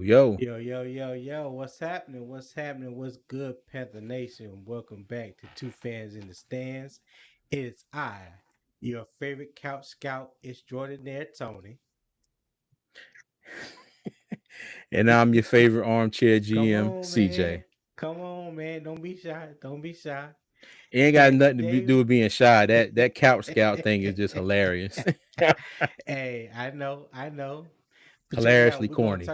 Yo. Yo, yo, yo, yo, what's happening? What's happening? What's good, Panther Nation? Welcome back to Two Fans in the Stands. It's I, your favorite couch scout. It's Jordan Tony. And I'm your favorite armchair Come GM, on, man. CJ. Come on, man. Don't be shy. Don't be shy. It ain't got And nothing to today, do with being shy. That couch scout thing is just hilarious. hey, I know. But check it out. Hilariously corny.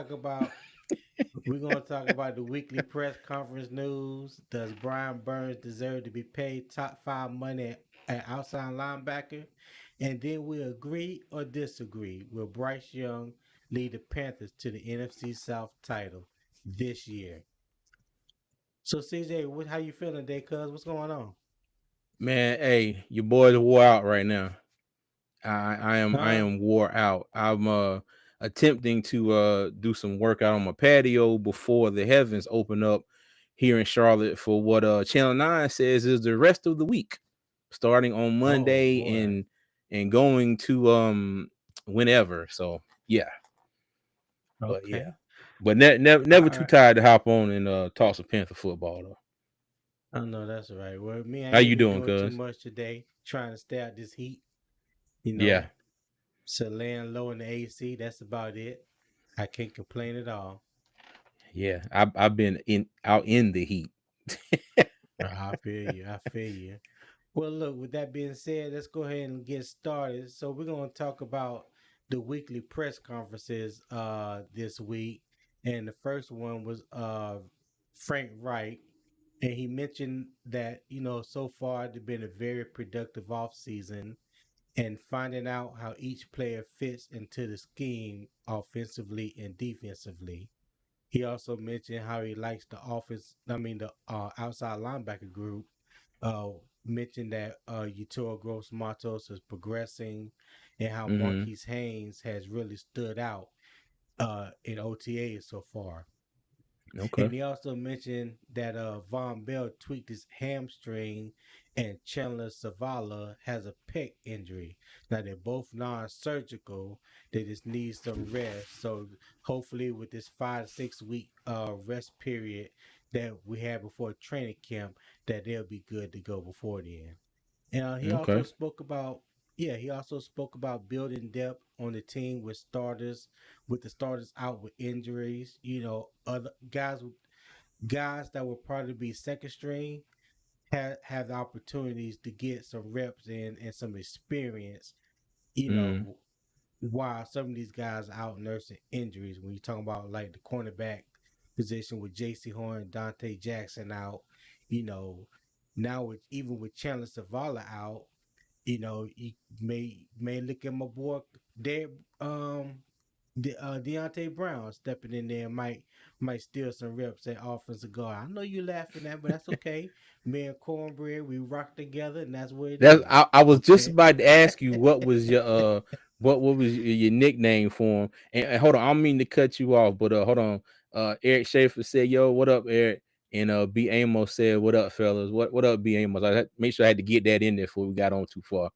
We're gonna talk about the weekly press conference news. Does Brian Burns deserve to be paid top five money at outside linebacker? And then we agree or disagree. Will Bryce Young lead the Panthers to the NFC South title this year? So CJ, how you feeling today, cuz? What's going on? Man, hey, your boys are wore out right now. I Huh? am wore out. I'm attempting to do some workout on my patio before the heavens open up here in Charlotte for what Channel 9 says is the rest of the week, starting on Oh Monday boy. and going to whenever. So yeah, but yeah. Okay. But All never too right. tired to hop on and talk some Panther football though. I know that's right. Well, me, I How ain't you even doing, doing too cuz? much today. Trying to stay out this heat, you Yeah, know. So laying low in the AC, that's about it. I can't complain at all. yeah. I've been in out in the heat. I feel you. I feel you. Well, look, with that being said, let's go ahead and get started. So we're going to talk about the weekly press conferences this week. And the first one was Frank Wright. And he mentioned that, so far it's been a very productive offseason and finding out how each player fits into the scheme offensively and defensively. He also mentioned how he likes the outside linebacker group. Uh, Mentioned that Utoro Gross Matos is progressing and how Mm-hmm. Marquise Haynes has really stood out in OTA so far. Okay. And he also mentioned that Von Bell tweaked his hamstring and Chandler Savala has a pec injury. Now they're both non-surgical. They just need some rest. So hopefully with this 5 to 6 week rest period that we have before training camp, that they'll be good to go before then. And he also Okay. spoke about he also spoke about building depth on the team with the starters out with injuries. Other guys that will probably be second string have the opportunities to get some reps in and some experience. You Mm. know, while some of these guys are out nursing injuries. When you talk about like the cornerback position with J.C. Horn, Dante Jackson out, you know, now with Chandler Savala out, you may look at my boy there, Deontay Brown stepping in there might steal some reps at offensive guard. I know you laughing at, but that's okay. Me and Cornbread, we rock together, and that's what it That's is. I was just Okay. about to ask you what was your nickname for him. And hold on, I don't mean to cut you off, but hold on. Eric Schaefer said, "Yo, what up, Eric?" And B Amos said, "What up, fellas? What up, B Amos?" Make sure I had to get that in there before we got on too far.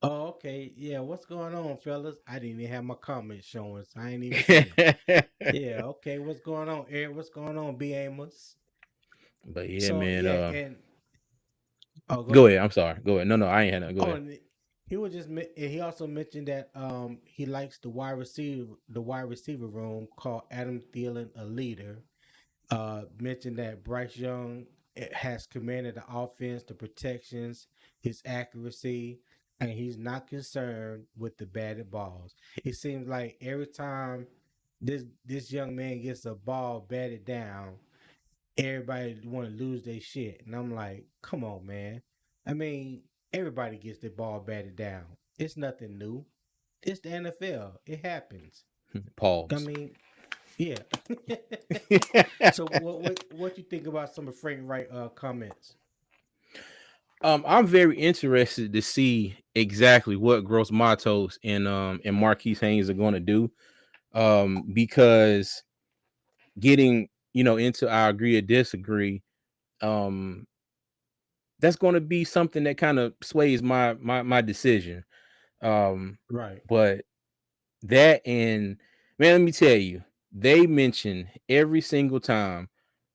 Oh, okay. Yeah, what's going on, fellas? I didn't even have my comments showing, so I ain't even see them. Yeah, okay. What's going on, Eric? What's going on, B Amos? But yeah, So man. yeah, and go Go ahead. ahead. I'm sorry. Go ahead. No, I ain't had no. Go Oh, ahead. and he also mentioned that he likes the wide receiver room, called Adam Thielen a leader. Mentioned that Bryce Young has commanded the offense, the protections, his accuracy, and he's not concerned with the batted balls. It seems like every time this young man gets a ball batted down, everybody want to lose their shit. And I'm like, come on, man. I mean, everybody gets their ball batted down. It's nothing new. It's the NFL. It happens. I Pause. mean, yeah. So what you think about some of Frank Wright comments? I'm very interested to see exactly what Gross Matos and Marquise Haynes are going to do. Because getting into our agree or disagree, um, that's going to be something that kind of sways my decision. Um, Right. but that and man, let me tell you, they mention every single time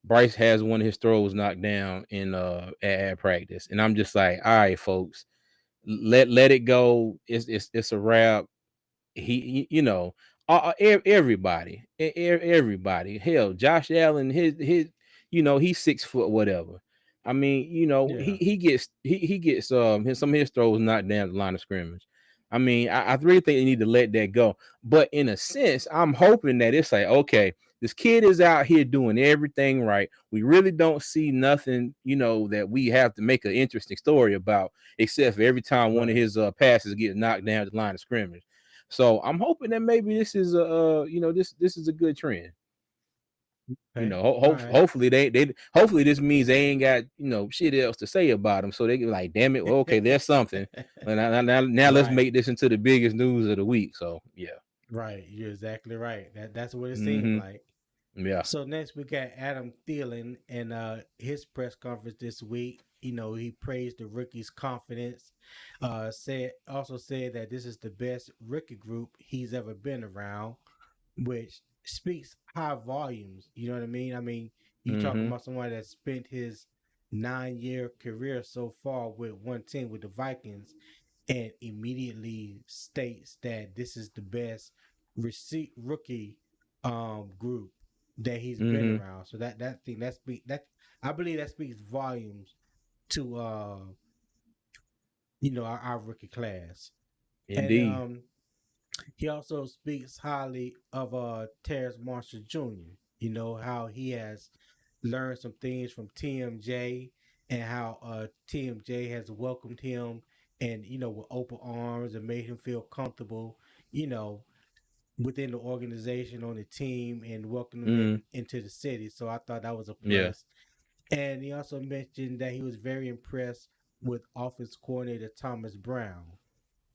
Bryce has one of his throws knocked down in at practice, and I'm just like, all right, folks, let it go. It's a wrap. You know, everybody, everybody, hell, Josh Allen, his you know, he's 6 foot whatever. I mean, you know, Yeah, he gets some of his throws knocked down the line of scrimmage. I mean, I really think they need to let that go. But in a sense, I'm hoping that it's like, okay, this kid is out here doing everything right. We really don't see nothing, you know, that we have to make an interesting story about, except for every time one of right. his passes gets knocked down the line of scrimmage. So I'm hoping that maybe this is a you know, this is a good trend. You Okay. know, All right. hopefully they hopefully this means they ain't got, you know, shit else to say about them. So they can be like, damn it, well, okay, there's something. And now let's Right. make this into the biggest news of the week. So yeah. Right. You're exactly right. That's what it seemed Mm-hmm. like. Yeah. So next we got Adam Thielen and his press conference this week. You know, he praised the rookies' confidence. Said that this is the best rookie group he's ever been around, which speaks high volumes. You know what I mean? I mean, you talking Mm-hmm. about someone that spent his 9-year career so far with one team with the Vikings, and immediately states that this is the best rookie group that he's been Mm-hmm. around. So that thing that I believe that speaks volumes to our rookie class. And Indeed. he also speaks highly of Terrence Marshall Jr. You know how he has learned some things from TMJ, and how TMJ has welcomed him and with open arms and made him feel comfortable, you know, within the organization on the team and welcomed him Mm-hmm. into the city. So I thought that was a Yeah. plus. And he also mentioned that he was very impressed with offense coordinator Thomas Brown.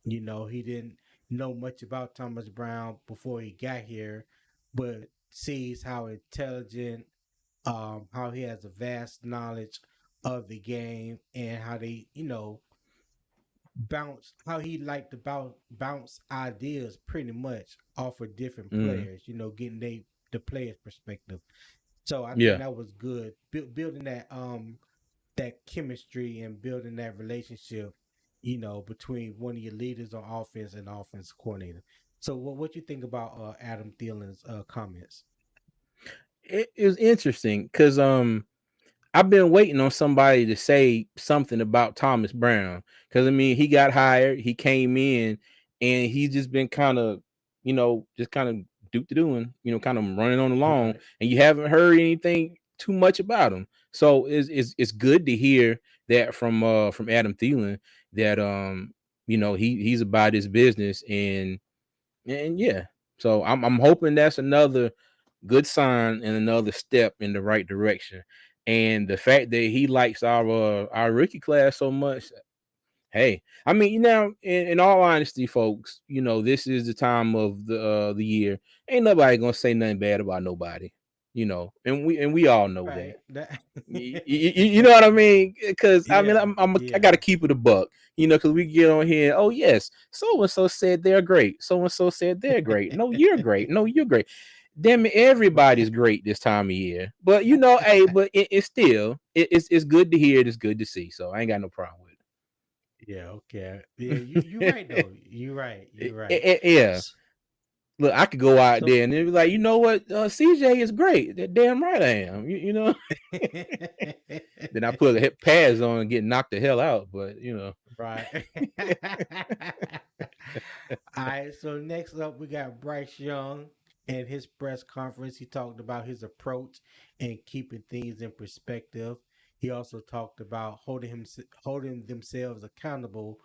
You know, he didn't know much about Thomas Brown before he got here, but sees how intelligent, how he has a vast knowledge of the game, and how they, how he liked to bounce ideas pretty much off of different Mm-hmm. players, getting the players' perspective. So I think Yeah. that was good. Building that chemistry and building that relationship, between one of your leaders on offense and offense coordinator. So what you think about Adam Thielen's comments? It was interesting because I've been waiting on somebody to say something about Thomas Brown because I mean he got hired, he came in, and he's just been kind of, you know, just kind of doing, you know, kind of running on along, Right. and you haven't heard anything too much about him. So it's good to hear that from Adam Thielen that you know he's about his business and yeah. So I'm hoping that's another good sign and another step in the right direction. And the fact that he likes our rookie class so much, hey, I mean, you know, in all honesty, folks, you know, this is the time of the year. Ain't nobody gonna say nothing bad about nobody, you know, and we all know that. Right. That You know what I mean? Because I mean, yeah, I got yeah. to keep it a buck, you know, because we get on here. Oh yes, so and so said they're great. So and so said they're great. No, you're great. No, you're great. Damn it, everybody's great this time of year. But you know, hey, but it's still it's good to hear. It's good to see. So I ain't got no problem with Yeah, okay. Yeah, you right though. You right. You right. Yeah. S- Look, I could go out So there and be like, you know what, CJ is great. That damn right I am. You know. Then I put a hip pads on and get knocked the hell out. But you know. right. All right, so next up we got Bryce Young and his press conference. He talked about his approach and keeping things in perspective. He also talked about holding themselves accountable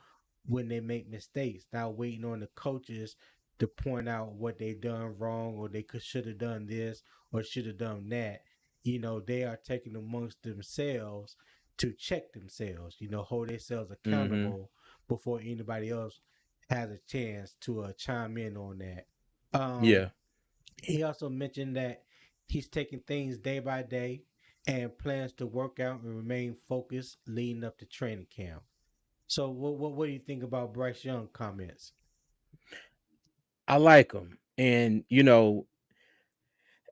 when they make mistakes, not waiting on the coaches to point out what they done wrong, or they could should have done this or should have done that. They are taking amongst themselves to check themselves, hold themselves Mm-hmm. accountable before anybody else has a chance to chime in on that. Um, Yeah. he also mentioned that he's taking things day by day and plans to work out and remain focused leading up to training camp. So, what do you think about Bryce Young comments? I like him. And you know,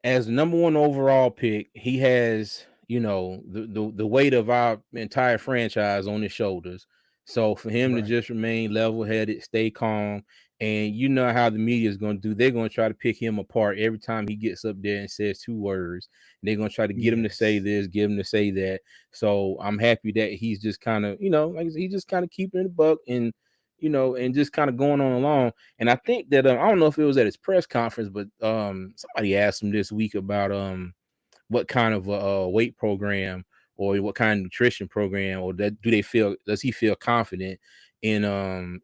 as the number one overall pick, he has, the weight of our entire franchise on his shoulders. So for him to Right. just remain level headed, stay calm, and you know how the media is going to do, they're going to try to pick him apart every time he gets up there and says two words. They're going to try to get him to say Yes. this, get him to say that. So I'm happy that he's just kind of, like he's just kind of keeping it a buck and, and just kind of going on along. And I think that I don't know if it was at his press conference, but somebody asked him this week about what kind of a weight program or what kind of nutrition program or that does he feel confident in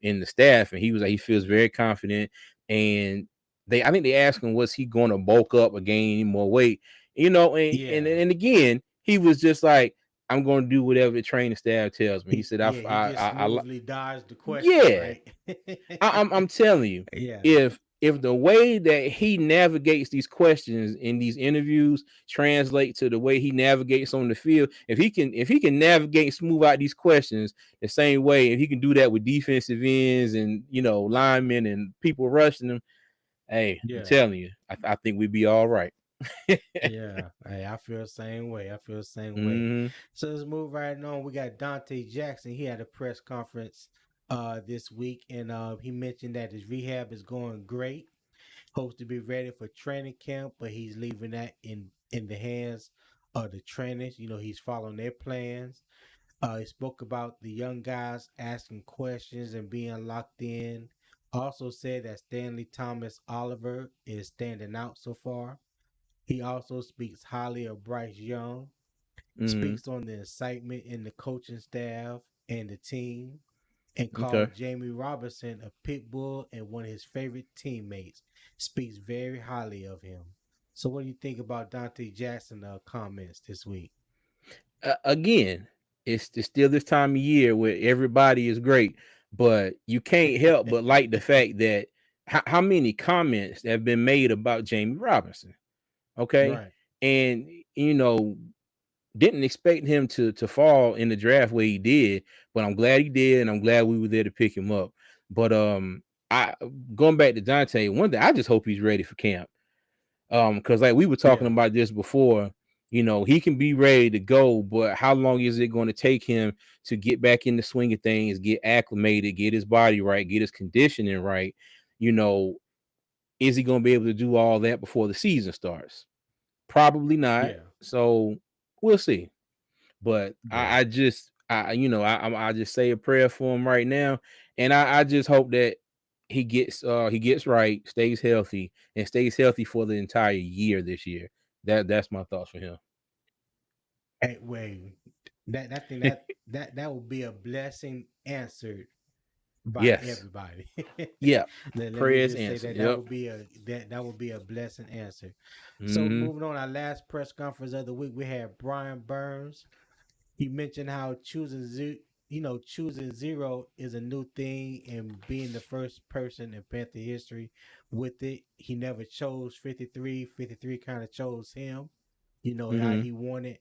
the staff, and he was like he feels very confident. And I think they asked him, was he going to bulk up or gain any more weight, and and, Yeah. and again he was just like, I'm going to do whatever the training staff tells me. He said He just I smoothly dodged the question, yeah, right? I'm telling you, Yeah. if the way that he navigates these questions in these interviews translate to the way he navigates on the field, if he can navigate smooth out these questions the same way, if he can do that with defensive ends and linemen and people rushing them, hey, I'm Yeah. telling you, I think we'd be all right. Yeah. Hey, I feel the same way. I feel the same way. Hmm. So let's move right on. We got Dante Jackson. He had a press conference this week, and he mentioned that his rehab is going great. Hopes to be ready for training camp, but he's leaving that in the hands of the trainers. He's following their plans. He spoke about the young guys asking questions and being locked in. Also said that Stanley Thomas Oliver is standing out so far. He also speaks highly of Bryce Young, Hmm. speaks on the excitement in the coaching staff and the team, and Okay. called Jamie Robinson a pit bull and one of his favorite teammates. Speaks very highly of him. So, what do you think about Dante Jackson comments this week? Again, it's still this time of year where everybody is great, but you can't help but like the fact that how many comments have been made about Jamie Robinson. Okay. Right. And didn't expect him to fall in the draft where he did, but I'm glad he did, and I'm glad we were there to pick him up. But I going back to Dante, one day I just hope he's ready for camp. Because like we were talking Yeah. about this before, he can be ready to go, but how long is it going to take him to get back in the swing of things, get acclimated, get his body right, get his conditioning right? You know, is he going to be able to do all that before the season starts? Probably not. Yeah. So we'll see. But Yeah. I just I just say a prayer for him right now, and I just hope that he gets right, stays healthy, and stays healthy for the entire year this year. That's my thoughts for him. Hey, wait. That thing that would be a blessing answered by Yes. everybody. Yeah. Let me Prayers just say answered. that Yep. that would be a blessing answer. So Hmm. moving on, our last press conference of the week, we had Brian Burns. He mentioned how choosing zero is a new thing, and being the first person in Panther history with it. He never chose 53. 53 kind of chose him. How Hmm. he wanted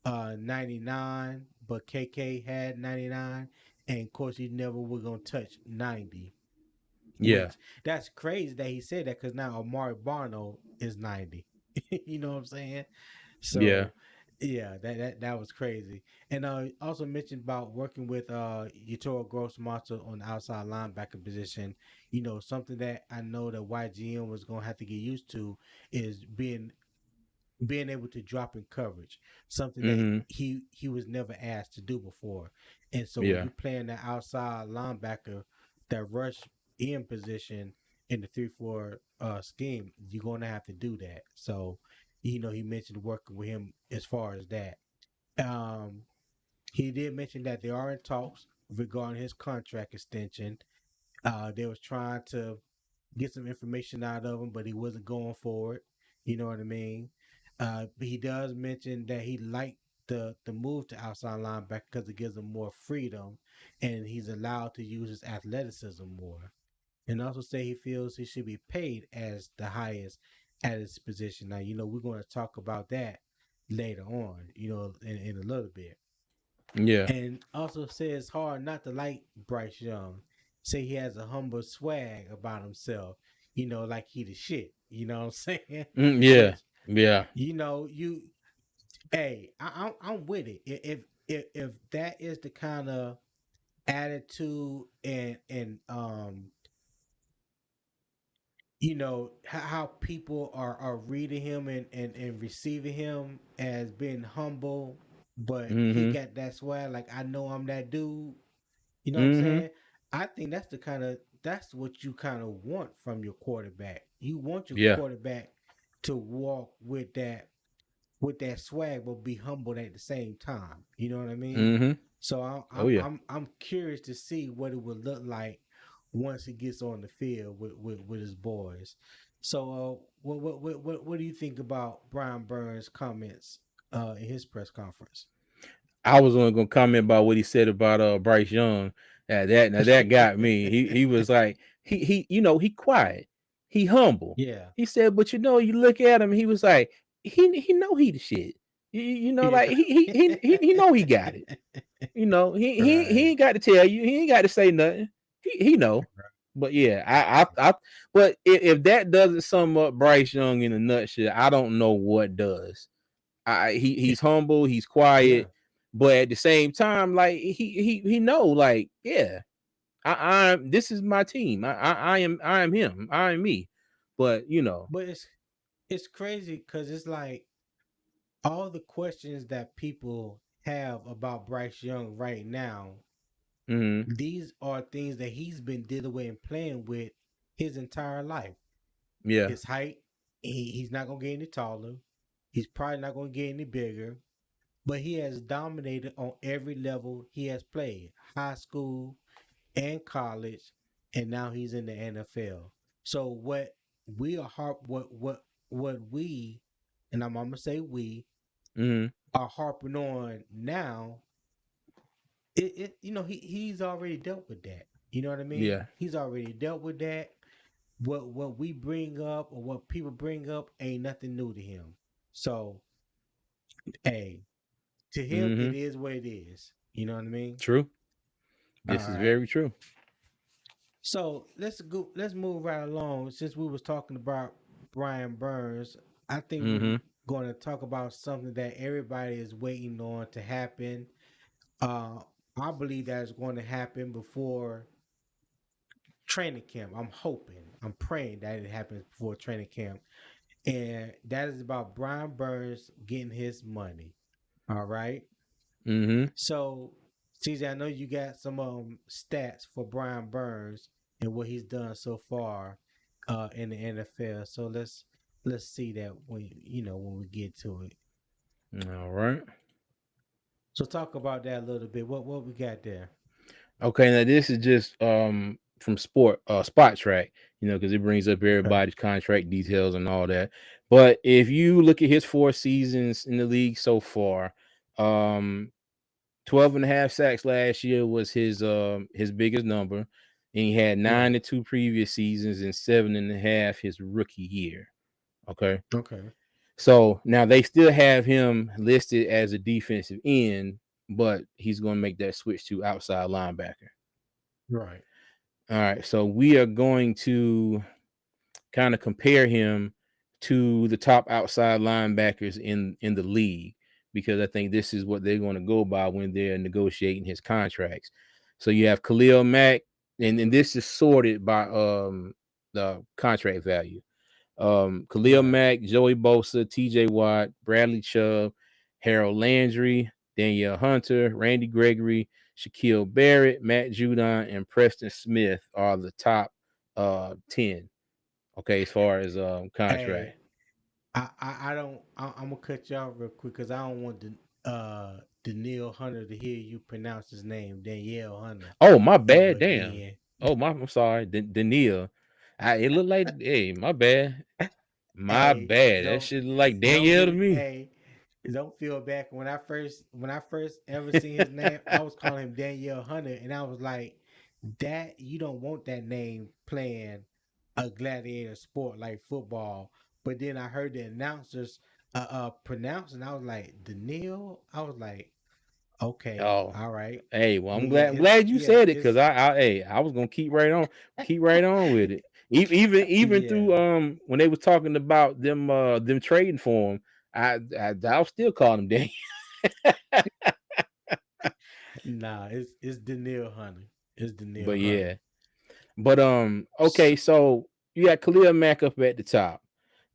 99, but KK had 99, and of course he never was gonna touch 90. Yeah. Which that's crazy that he said that because now Amari Barno is 90. You know what I'm saying? Yeah. So yeah, that was crazy. And also mentioned about working with Yatoro Gross Master on the outside linebacker position. Something that I know that YGM was gonna have to get used to is being able to drop in coverage, something that Hmm. he was never asked to do before. And so when Yeah. you playing that outside linebacker, that rush in position in the 3-4 scheme, you're gonna have to do that. So, he mentioned working with him as far as that. Um, he did mention that they are in talks regarding his contract extension. They was trying to get some information out of him, but he wasn't going for it. You know what I mean? But he does mention that he liked the move to outside linebacker because it gives him more freedom, and he's allowed to use his athleticism more. And also say he feels he should be paid as the highest at his position. Now, we're going to talk about that later on, in a little bit. Yeah. And also says it's hard not to like Bryce Young. Say he has a humble swag about himself, like he the shit. You know what I'm saying? Mm, Which yeah. Yeah. You know, you hey, I'm with it. If that is the kind of attitude and you know how people are reading him and receiving him as being humble, but he Mm-hmm. got that swag like I know I'm that dude. You know what I'm Mm-hmm. saying? I think that's what you kind of want from your quarterback. You want your Yeah. quarterback to walk with that swag, but be humble at the same time. You know what I mean? Mm-hmm. So Oh yeah. I'm curious to see what it would look like once he gets on the field with his boys. So what do you think about Brian Burns' comments in his press conference? I was only gonna comment about what he said about Bryce Young. That got me. He was like he he quiet, he humble. Yeah. He said, but you look at him. He was like he know he the shit. You know, Yes. like he know he got it. You know, he Right. ain't got to tell you. He ain't got to say nothing. He know. But yeah, I but if that doesn't sum up Bryce Young in a nutshell, I don't know what does. He's humble, he's Yeah. quiet, but at the same time, like he know, like, yeah, I'm this is my team. I am him. I am me. But But it's crazy because it's like all the questions that people have about Bryce Young right now, mm-hmm, these are things that he's been dealing with and playing with his entire life. yeah, His height, he's not gonna get any taller. He's probably not gonna get any bigger. But he has dominated on every level he has played, high school and college, and now he's in the NFL. So what we, and I'm gonna say we, mm-hmm, are harping on now, it you know he's already dealt with that. You know what I mean? yeah, He's already dealt with that. What we bring up or what people bring up ain't nothing new to him. So hey, to him mm-hmm, it is what it is. You know what I mean? true. All This is right. very true. So let's move right along. Since we was talking about Brian Burns, I think we're Mm-hmm, going to talk about something that everybody is waiting on to happen. Uh, I believe that is going to happen before training camp. I'm hoping, I'm praying that it happens before training camp, and that is about Brian Burns getting his money. All right. mm-hmm. So, CJ, I know you got some stats for Brian Burns and what he's done so far in the NFL. So let's see that when we get to it. All right. So talk about that a little bit. What we got there? Okay, now this is just from spot track, because it brings up Okay. everybody's contract details and all that. But if you look at his 4 seasons in the league so far, um 12 and a half sacks last year was his biggest number, and he had nine Right. to two previous seasons and 7.5 his rookie year. Okay. Okay. So now they still have him listed as a defensive end, but he's going to make that switch to outside linebacker. Right. All right, so we are going to kind of compare him to the top outside linebackers in the league, because I think this is what they're going to go by when they're negotiating his contracts. So you have Khalil Mack, and this is sorted by the contract value. Khalil Right. Mack, Joey Bosa, TJ Watt, Bradley Chubb, Harold Landry, Danielle Hunter, Randy Gregory, Shaquille Barrett, Matt Judon, and Preston Smith are the top 10. Okay, as far as contract. Hey, I don't. I'm gonna cut you off real quick because I don't want Danielle Hunter to hear you pronounce his name, Danielle Hunter, Oh, my bad. ever Damn. again. Oh, I'm sorry. Danielle. It looked like, hey, my bad. My Hey, bad. That shit look like don't Danielle to get me. hey, don't feel bad. When I first ever seen his name, I was calling him Danielle Hunter, and I was like, that you don't want that name playing a gladiator sport like football. But then I heard the announcers pronounce, and I was like, Danielle. I was like, okay, Oh, all right, hey, well, yeah, I'm yeah, glad you yeah, said it, because it's I was gonna keep right on with it. Even through Yeah. when they was talking about them trading for him, I'll still call him Daniel. Nah, it's Daniil Hunter. It's Daniil But Hunter. yeah. But okay, so you got Khalil Mack up at the top.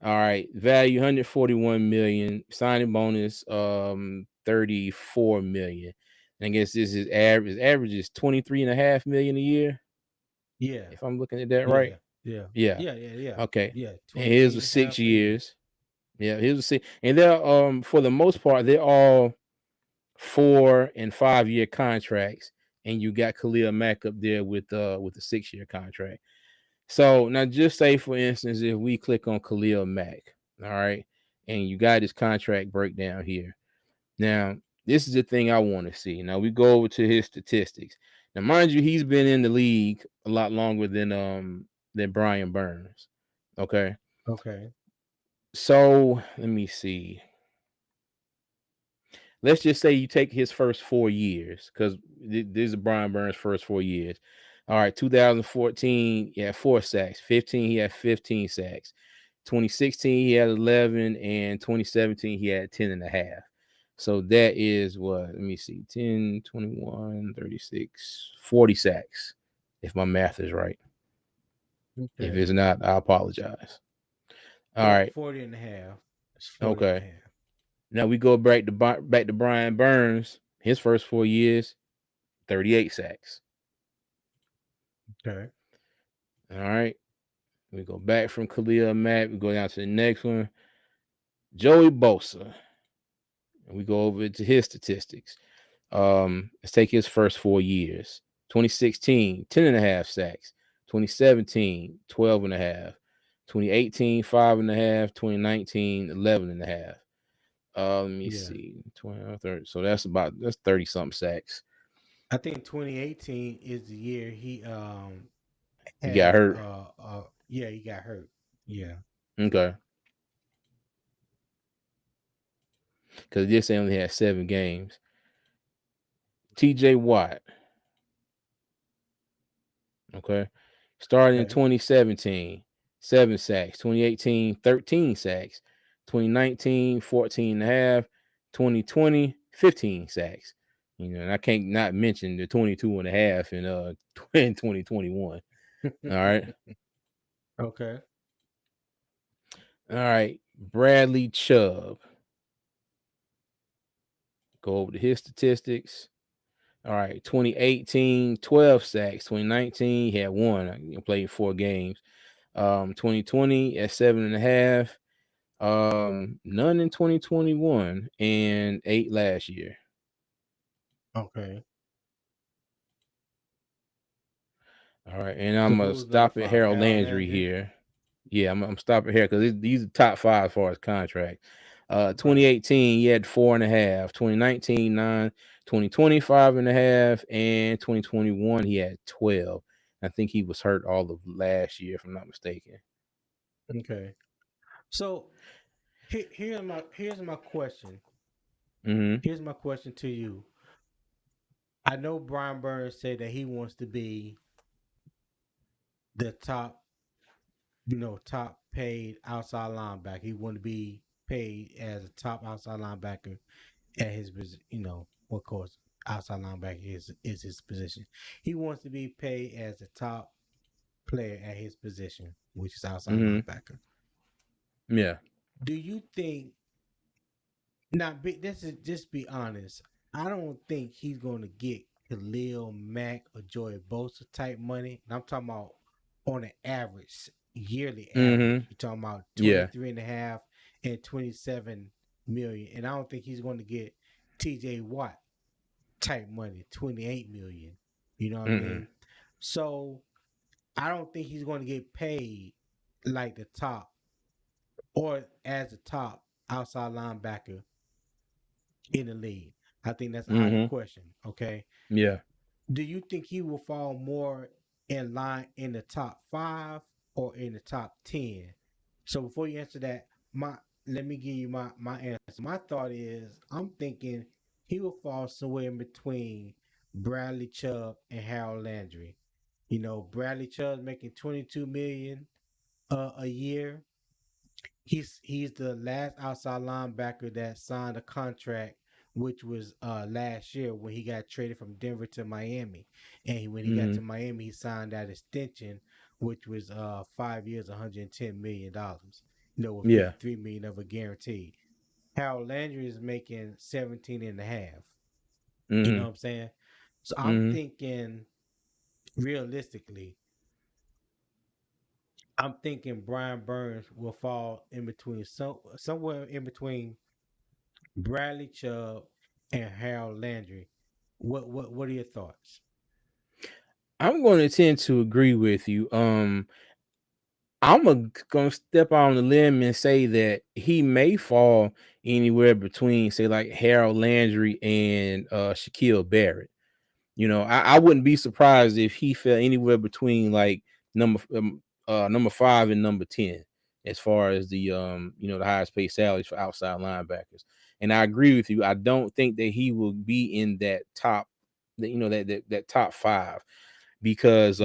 All right, value 141 million, signing bonus 34 million. I guess this is average. Average is 23.5 million a year, Yeah. if I'm looking at that right. Yeah. Yeah. Yeah. Yeah. Yeah. Yeah. Okay. Yeah. And here's Twenty-three the and a six half a year. years. Yeah, here's the six. And they're for the most part, they're all 4 and 5 year contracts. And you got Khalil Mack up there with a 6 year contract. So now just say for instance, if we click on Khalil Mack, all right, and you got his contract breakdown here. Now, this is the thing I want to see. Now we go over to his statistics. Now, mind you, he's been in the league a lot longer than Brian Burns. Okay. Okay. So let me see. Let's just say you take his first 4 years, because this is Brian Burns' first 4 years. All right, 2014, he had 4 sacks. 15, he had 15 sacks. 2016, he had 11, and 2017, he had 10 and a half. So that is what, let me see, 10, 21, 36, 40 sacks, if my math is right. If Okay. it's not, I apologize. All For, right. 40 and a half. It's 40 and a Okay. half. Now we go back to Brian Burns. His first 4 years, 38 sacks. Okay. All right. We go back from Khalil Mack. We go down to the next one, Joey Bosa. And we go over to his statistics. Let's take his first 4 years. 2016, 10 and a half sacks. 2017, 12 and a half. 2018, 5 and a half. 2019, 11 and a half. Let me Yeah. see. 20, 30. So that's 30 something sacks. I think 2018 is the year he He got had hurt. yeah, he got hurt. Yeah. Okay. Because this only had 7 games. TJ Watt. Okay. Started in Okay. 2017, 7 sacks. 2018, 13 sacks. 2019, 14 and a half. 2020, 15 sacks. And I can't not mention the 22 and a half in 2021. All right. Okay. All right. Bradley Chubb. Go over to his statistics. All right. 2018, 12 sacks. 2019, he had one. He played 4 games. 2020 at 7.5. None in 2021 and 8 last year. Okay. All right, and So I'm gonna who's number stop at five? Harold Harold Landry Landry. here. Yeah, I'm stopping here because these are top five as far as contract. Okay. 2018 he had 4.5. 2019 9. 2020 5.5, and 2021 he had 12. I think he was hurt all of last year, if I'm not mistaken. Okay. So here's my question. Mm-hmm. Here's my question to you. I know Brian Burns said that he wants to be the top, top paid outside linebacker. He want to be paid as a top outside linebacker at his position. Of course, outside linebacker is his position. He wants to be paid as a top player at his position, which is outside Mm-hmm. linebacker. Yeah. Do you think now? This is just be honest. I don't think he's going to get Khalil Mack or Joey Bosa type money. And I'm talking about on an average, yearly average. Mm-hmm. You're talking about Yeah. 23 and a half and 27 million. And I don't think he's going to get TJ Watt type money, 28 million. You know what I Mm-mm. mean? So I don't think he's going to get paid like the top or as the top outside linebacker in the league. I think that's out of the Mm-hmm. question. Okay. Yeah. Do you think he will fall more in line in the top five or in the top 10? So before you answer that, let me give you my answer. My thought is I'm thinking he will fall somewhere in between Bradley Chubb and Harold Landry. Bradley Chubb's making 22 million a year. He's the last outside linebacker that signed a contract, which was last year when he got traded from Denver to Miami. And when he got to Mhm. Miami, he signed that extension, which was 5 years, $110 million. With Yeah. 53 million of a guarantee. Harold Landry is making 17 and a half. You know Mhm. what I'm saying? So I'm Mhm. thinking realistically, I'm thinking Brian Burns will fall in between somewhere in between Bradley Chubb and Harold Landry. What are your thoughts? I'm going to tend to agree with you. Gonna step out on the limb and say that he may fall anywhere between, say, like Harold Landry and Shaquille Barrett. I wouldn't be surprised if he fell anywhere between like number 5 and number 10 as far as the highest paid salaries for outside linebackers. And I agree with you. I don't think that he will be in that top that top 5 because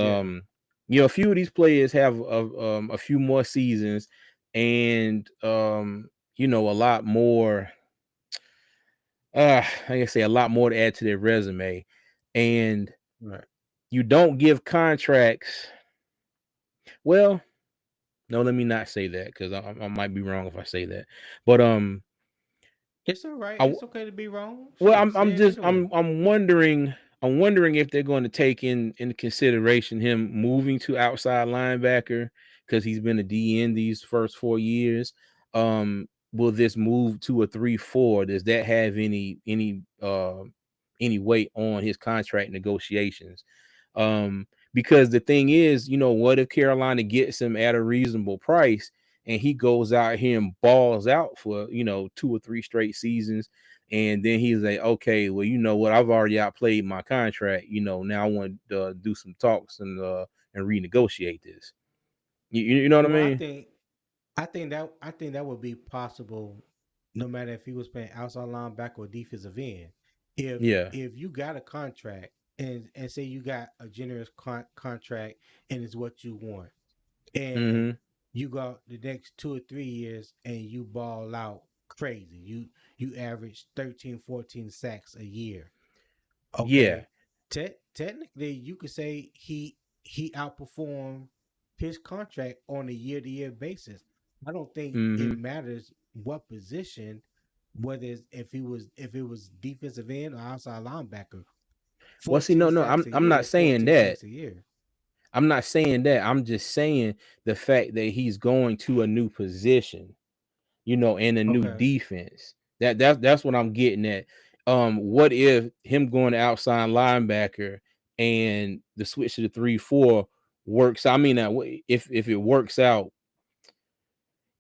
Yeah, a few of these players have a few more seasons and a lot more like I say, a lot more to add to their resume. And right. you don't give contracts. Well, no, let me not say that because I might be wrong if I say that. But It's all right. I It's okay to be wrong. Well, Shoot, I'm say it just anyway. I'm wondering if they're going to take in consideration him moving to outside linebacker because he's been a DN these first 4 years. Will this move to a 3-4? Does that have any weight on his contract negotiations? Because the thing is, what if Carolina gets him at a reasonable price and he goes out here and balls out for 2 or 3 straight seasons, and then he's like, okay, well, you know what? I've already outplayed my contract. Now I want to do some talks and renegotiate this. You know what I Well, mean? I think that would be possible, no matter if he was playing outside linebacker or defensive end. If Yeah. if you got a contract and say you got a generous contract and it's what you want, and Mm-hmm. you got the next 2 or 3 years and you ball out crazy. You average 13, 14 sacks a year. Yeah. Okay. Technically you could say he outperformed his contract on a year to year basis. I don't think it Mm-hmm. matters what position, whether if it was defensive end or outside linebacker. Well, see, 14 no, sacks a I'm year not is saying 14 that. sacks a year. I'm not saying that. I'm just saying the fact that he's going to a new position, and a new Okay. defense. That's what I'm getting at. What if him going to outside linebacker and the switch to the 3-4 works? I mean, if it works out,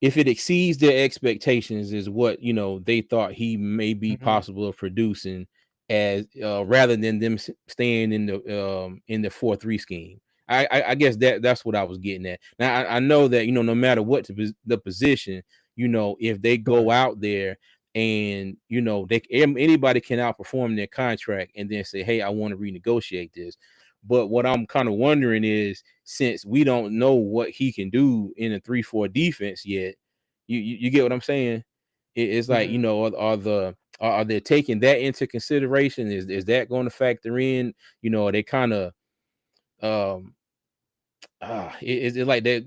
if it exceeds their expectations, is what they thought he may be Hmm. possible of producing, as rather than them staying in the 4-3 scheme. I guess that's what I was getting at. Now I know that no matter what the position, if they go Right. out there and anybody can outperform their contract and then say, hey, I want to renegotiate this. But what I'm kind of wondering is, since we don't know what he can do in a 3-4 defense yet, you get what I'm saying? It's like, Hmm. are they taking that into consideration? Is that going to factor in? Are they kind of um is it like that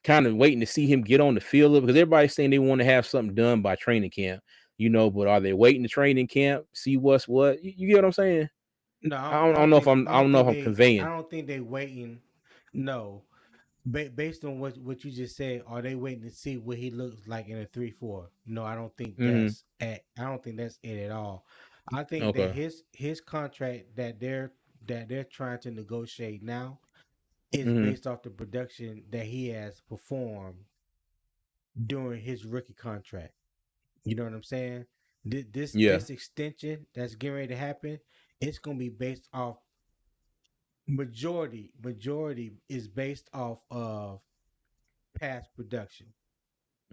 kind of waiting to see him get on the field? Because everybody's saying they want to have something done by training camp, but are they waiting to training camp, see what's what? You get what I'm saying? No, I don't know if I I don't don't know if think I'm I conveying. don't think they waiting. No, based on what you just said, are they waiting to see what he looks like in a 3-4? No, Hmm. I don't think that's it at all. I think that Okay. his contract that they're trying to negotiate now is Hmm. based off the production that he has performed during his rookie contract. You know what I'm saying? Yeah. This extension that's getting ready to happen, it's gonna be based off majority is based off of past production.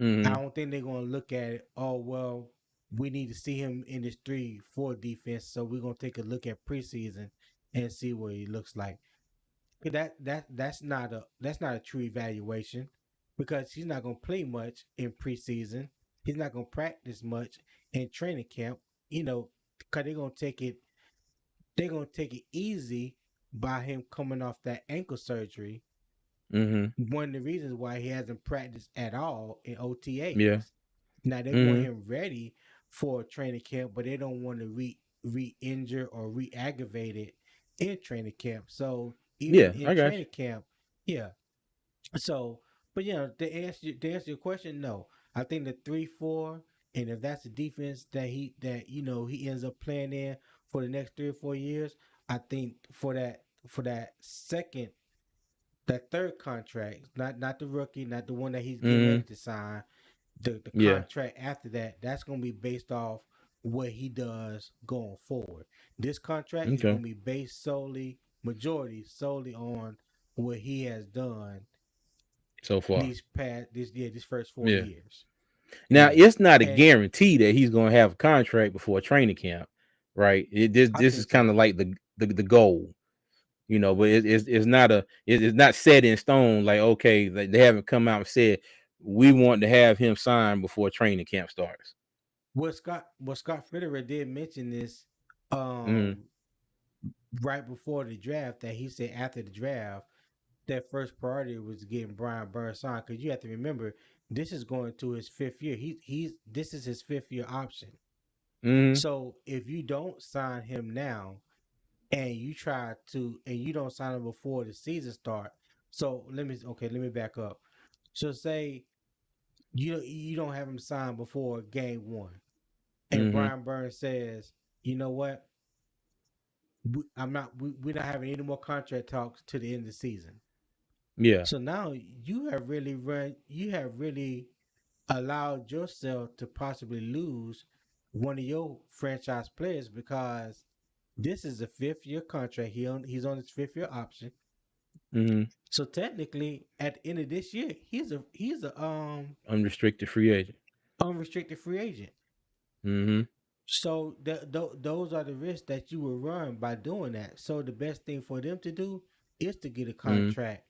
I Hmm. don't think they're gonna look at it. Oh well, we need to see him in this 3-4 defense, so we're gonna take a look at preseason and see what he looks like. That's not a true evaluation because he's not gonna play much in preseason. He's not gonna practice much in training camp. You know, because they're gonna take it easy by him coming off that ankle surgery. Mm-hmm. One of the reasons why he hasn't practiced at all in Yeah. OTAs. Now they want Mm-hmm. him ready for training camp, but they don't want to re-injure or re-aggravate it in training camp. So even Yeah, in I got you. training camp, yeah. So, but yeah, to answer your question, no. I think the 3-4, and if that's the defense that he ends up playing in for the next 3 or 4 years, I think for that second that third contract, not the rookie, not the one that he's getting ready Mm-hmm. to sign, the Yeah. contract after that, that's gonna be based off what he does going forward. This contract is Okay. gonna be based solely on what he has done So far. this first four Yeah. years. Now Yeah. it's not a And guarantee that he's gonna have a contract before training camp, right? I This is think kind of so. like the goal, but it's not it's not set in stone. Like okay, they haven't come out and said we want to have him sign before training camp starts. What Scott Fitterer did mention this Mm-hmm. um right before the draft, that he said after the draft that first priority was getting Brian Burns signed, because you have to remember this is going to his 5th year. He's this is his 5th year option. Mm-hmm. So if you don't sign him now and you don't sign him before the season start, so let me back up. So say you don't have him signed before game one, and Mm-hmm. Brian Burns says, you know what, we're not having any more contract talks to the end of the season. Yeah. So now you have really allowed yourself to possibly lose one of your franchise players, because this is a 5th year contract. He's on his 5th year option. Mm-hmm. So technically, at the end of this year, he's a Unrestricted free agent. unrestricted free agent. Mm-hmm. So those are the risks that you will run by doing that. So the best thing for them to do is to get a Mm-hmm. contract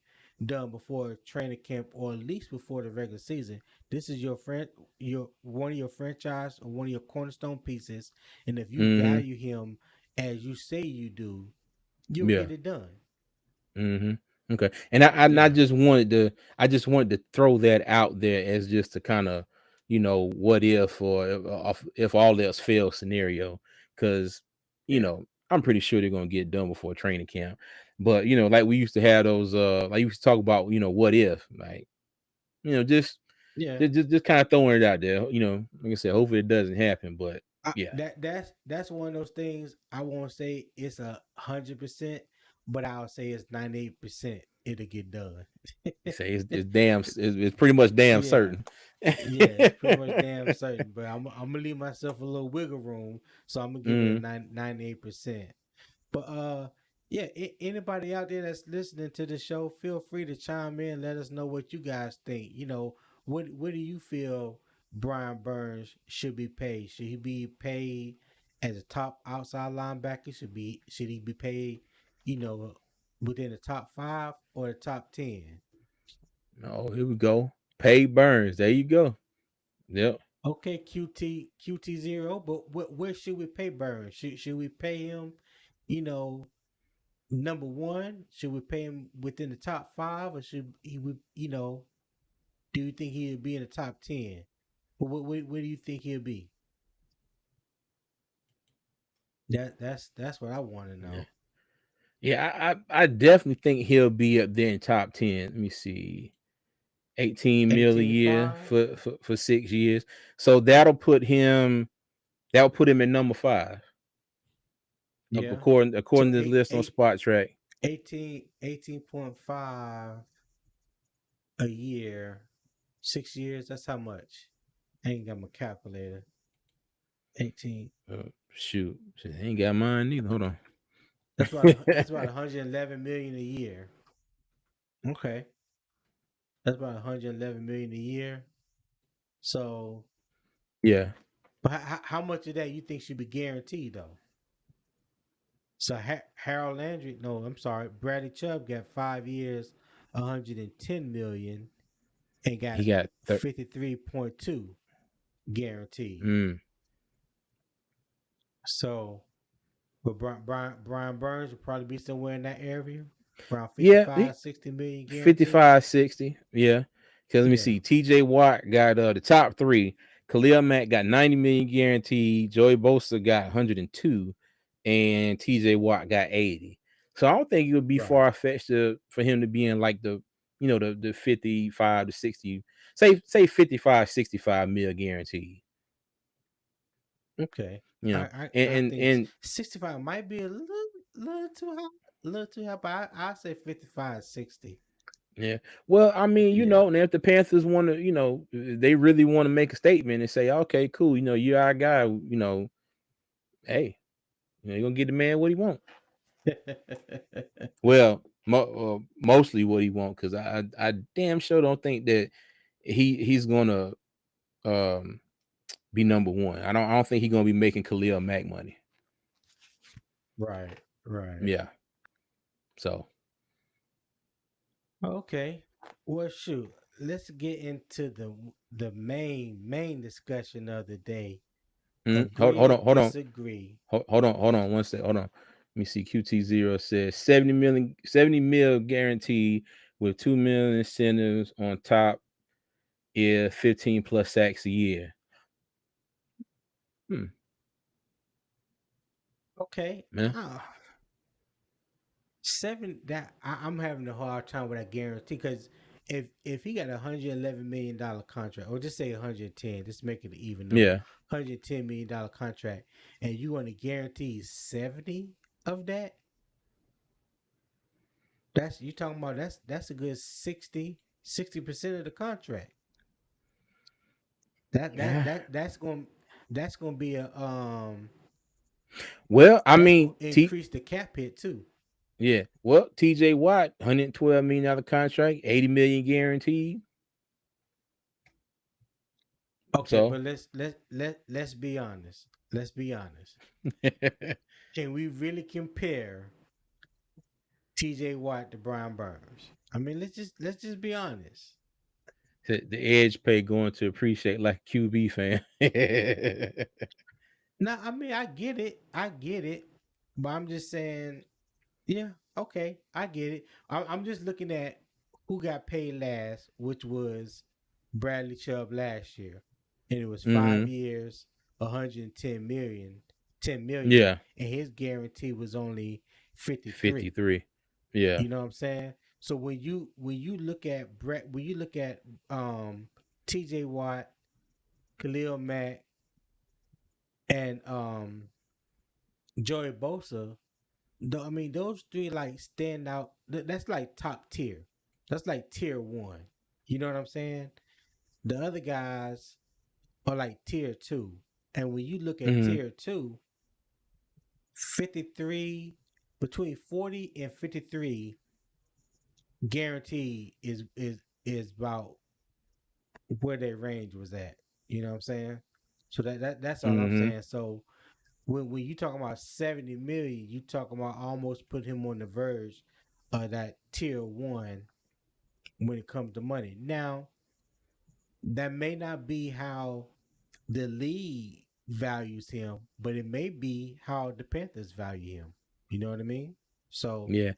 done before training camp, or at least before the regular season. This is your one of your franchise or one of your cornerstone pieces, and if you Mm-hmm. value him as you say you do, you'll Yeah. get it done. Mm-hmm. Okay. And I Yeah, I just wanted to throw that out there as just a kind of, what if or if all else fails scenario. Cause, yeah, I'm pretty sure they're gonna get done before training camp. But like we used to have those like you used to talk about, what if, like, just yeah. just kind of throwing it out there, like I said, hopefully it doesn't happen. But yeah, That's one of those things. I won't say it's 100%, but I'll say it's 98%. It'll get done. you say it's pretty much damn Yeah, certain. yeah, it's pretty much damn certain. But I'm gonna leave myself a little wiggle room, so I'm gonna give it a Mm, 98%. But yeah, anybody out there that's listening to the show, feel free to chime in. Let us know what you guys think. What do you feel Brian Burns should be paid? Should he be paid as a top outside linebacker? Should he be paid, you know, within the top five or the top 10? oh, here we go. Pay Burns. There you go. Yep. Okay, QT 0, but where should we pay Burns? Should we pay him, you know, number one? Should we pay him within the top five, or should he would do you think he would be in the top 10? What do you think he'll be? That's what I want to Yeah. know. Yeah, I definitely think he'll be up there in top 10. Let me see. 18 mil a year 18.5. for 6 years. So that'll put him in number five. Yeah. According So to this list on Spot Track. 18.5 a year, 6 years. That's how much? I ain't got my calculator. 18. Shoot. Shit, I ain't got mine either. Hold on. That's about 111 million a year. Okay, that's about 111 million a year. So, Yeah. but how much of that you think should be guaranteed though? So Harold Landry, no, I'm sorry, Bradley Chubb got 5 years, 110 million, and He got got 53.2 guaranteed. mm, So, but Brian Burns will probably be somewhere in that area, around yeah, 55, 60 million guaranteed. 55, 60. Yeah. Cause let me Yeah, see. TJ Watt got the top three. Khalil Mack got 90 million guaranteed. Joey Bosa got 102, and TJ Watt got 80. So I don't think it would be right. far fetched for him to be in like the 55 to 60, say 55, 65 mil guaranteed. Okay. You I, know, I, and I and, think and 65 might be a little too high. A little too high, but I say 55, 60. yeah. Well, I mean, Yeah. and if the Panthers want to, they really want to make a statement and say, okay, cool, you're our guy, hey, you're gonna get the man what he want. Well, mostly what he want, because I damn sure don't think that he's gonna um be number one. I don't think he's gonna be making Khalil Mack money. Right, right. Yeah. So Okay. Well, shoot. Let's get into the main discussion of the day. hold, Agree hold or on, hold on, disagree. hold on one sec. Hold on. Let me see. QT0 says 70 mil guaranteed with 2 million incentives on top is 15 plus sacks a year. Hmm. Okay. Man. Ah, seven. I'm having a hard time with that guarantee because if he got $111 million contract, or just say 110, just make it an even number, Yeah. $110 million contract, and you want to guarantee 70 of that, that's you talking about that's a good 60% of the contract. That that Yeah. that that's going that's going to be a Well, I that's mean, going to increase the cap hit too. yeah. Well, TJ Watt, $112 million contract, 80 million guaranteed. Okay, So but let's be honest. Let's be honest. Can we really compare TJ Watt to Brian Burns? I mean, let's just be honest. the edge pay going to appreciate like a QB fan. Now, I mean, I get it, but I'm just saying, yeah, okay, I get it. I'm just looking at who got paid last, which was Bradley Chubb last year, and it was five hmm years, 110 million, 10 million, Yeah. and his guarantee was only 53. 53. Yeah. You know what I'm saying? So when you look at when you look at T.J. Watt, Khalil Mack, and Joey Bosa, I mean those three like stand out. That's like top tier. That's like tier one. You know what I'm saying? The other guys are like tier two. And when you look at hmm tier two, 53 between 40 and 53 guaranteed is about where their range was at. You know what I'm saying? So that's all I'm hmm saying. So when you talking about 70 million, you talking about almost put him on the verge of that tier one when it comes to money. Now, that may not be how the league values him, but it may be how the Panthers value him. You know what I mean? So Yeah.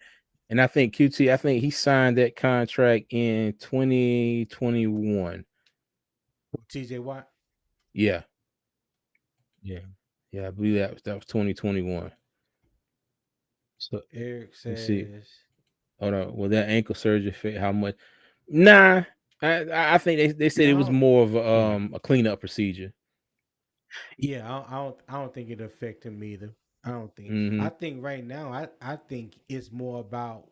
And I think QT, I think he signed that contract in 2021. TJ Watt. Yeah. Yeah. Yeah, I believe that was 2021. So Eric Let me see. says, Hold on. Will that ankle surgery fit how much? Nah. I think they said it was no, more of yeah. a cleanup procedure. Yeah, I don't think it'll affect him either. I don't think. I hmm think right now, I think it's more about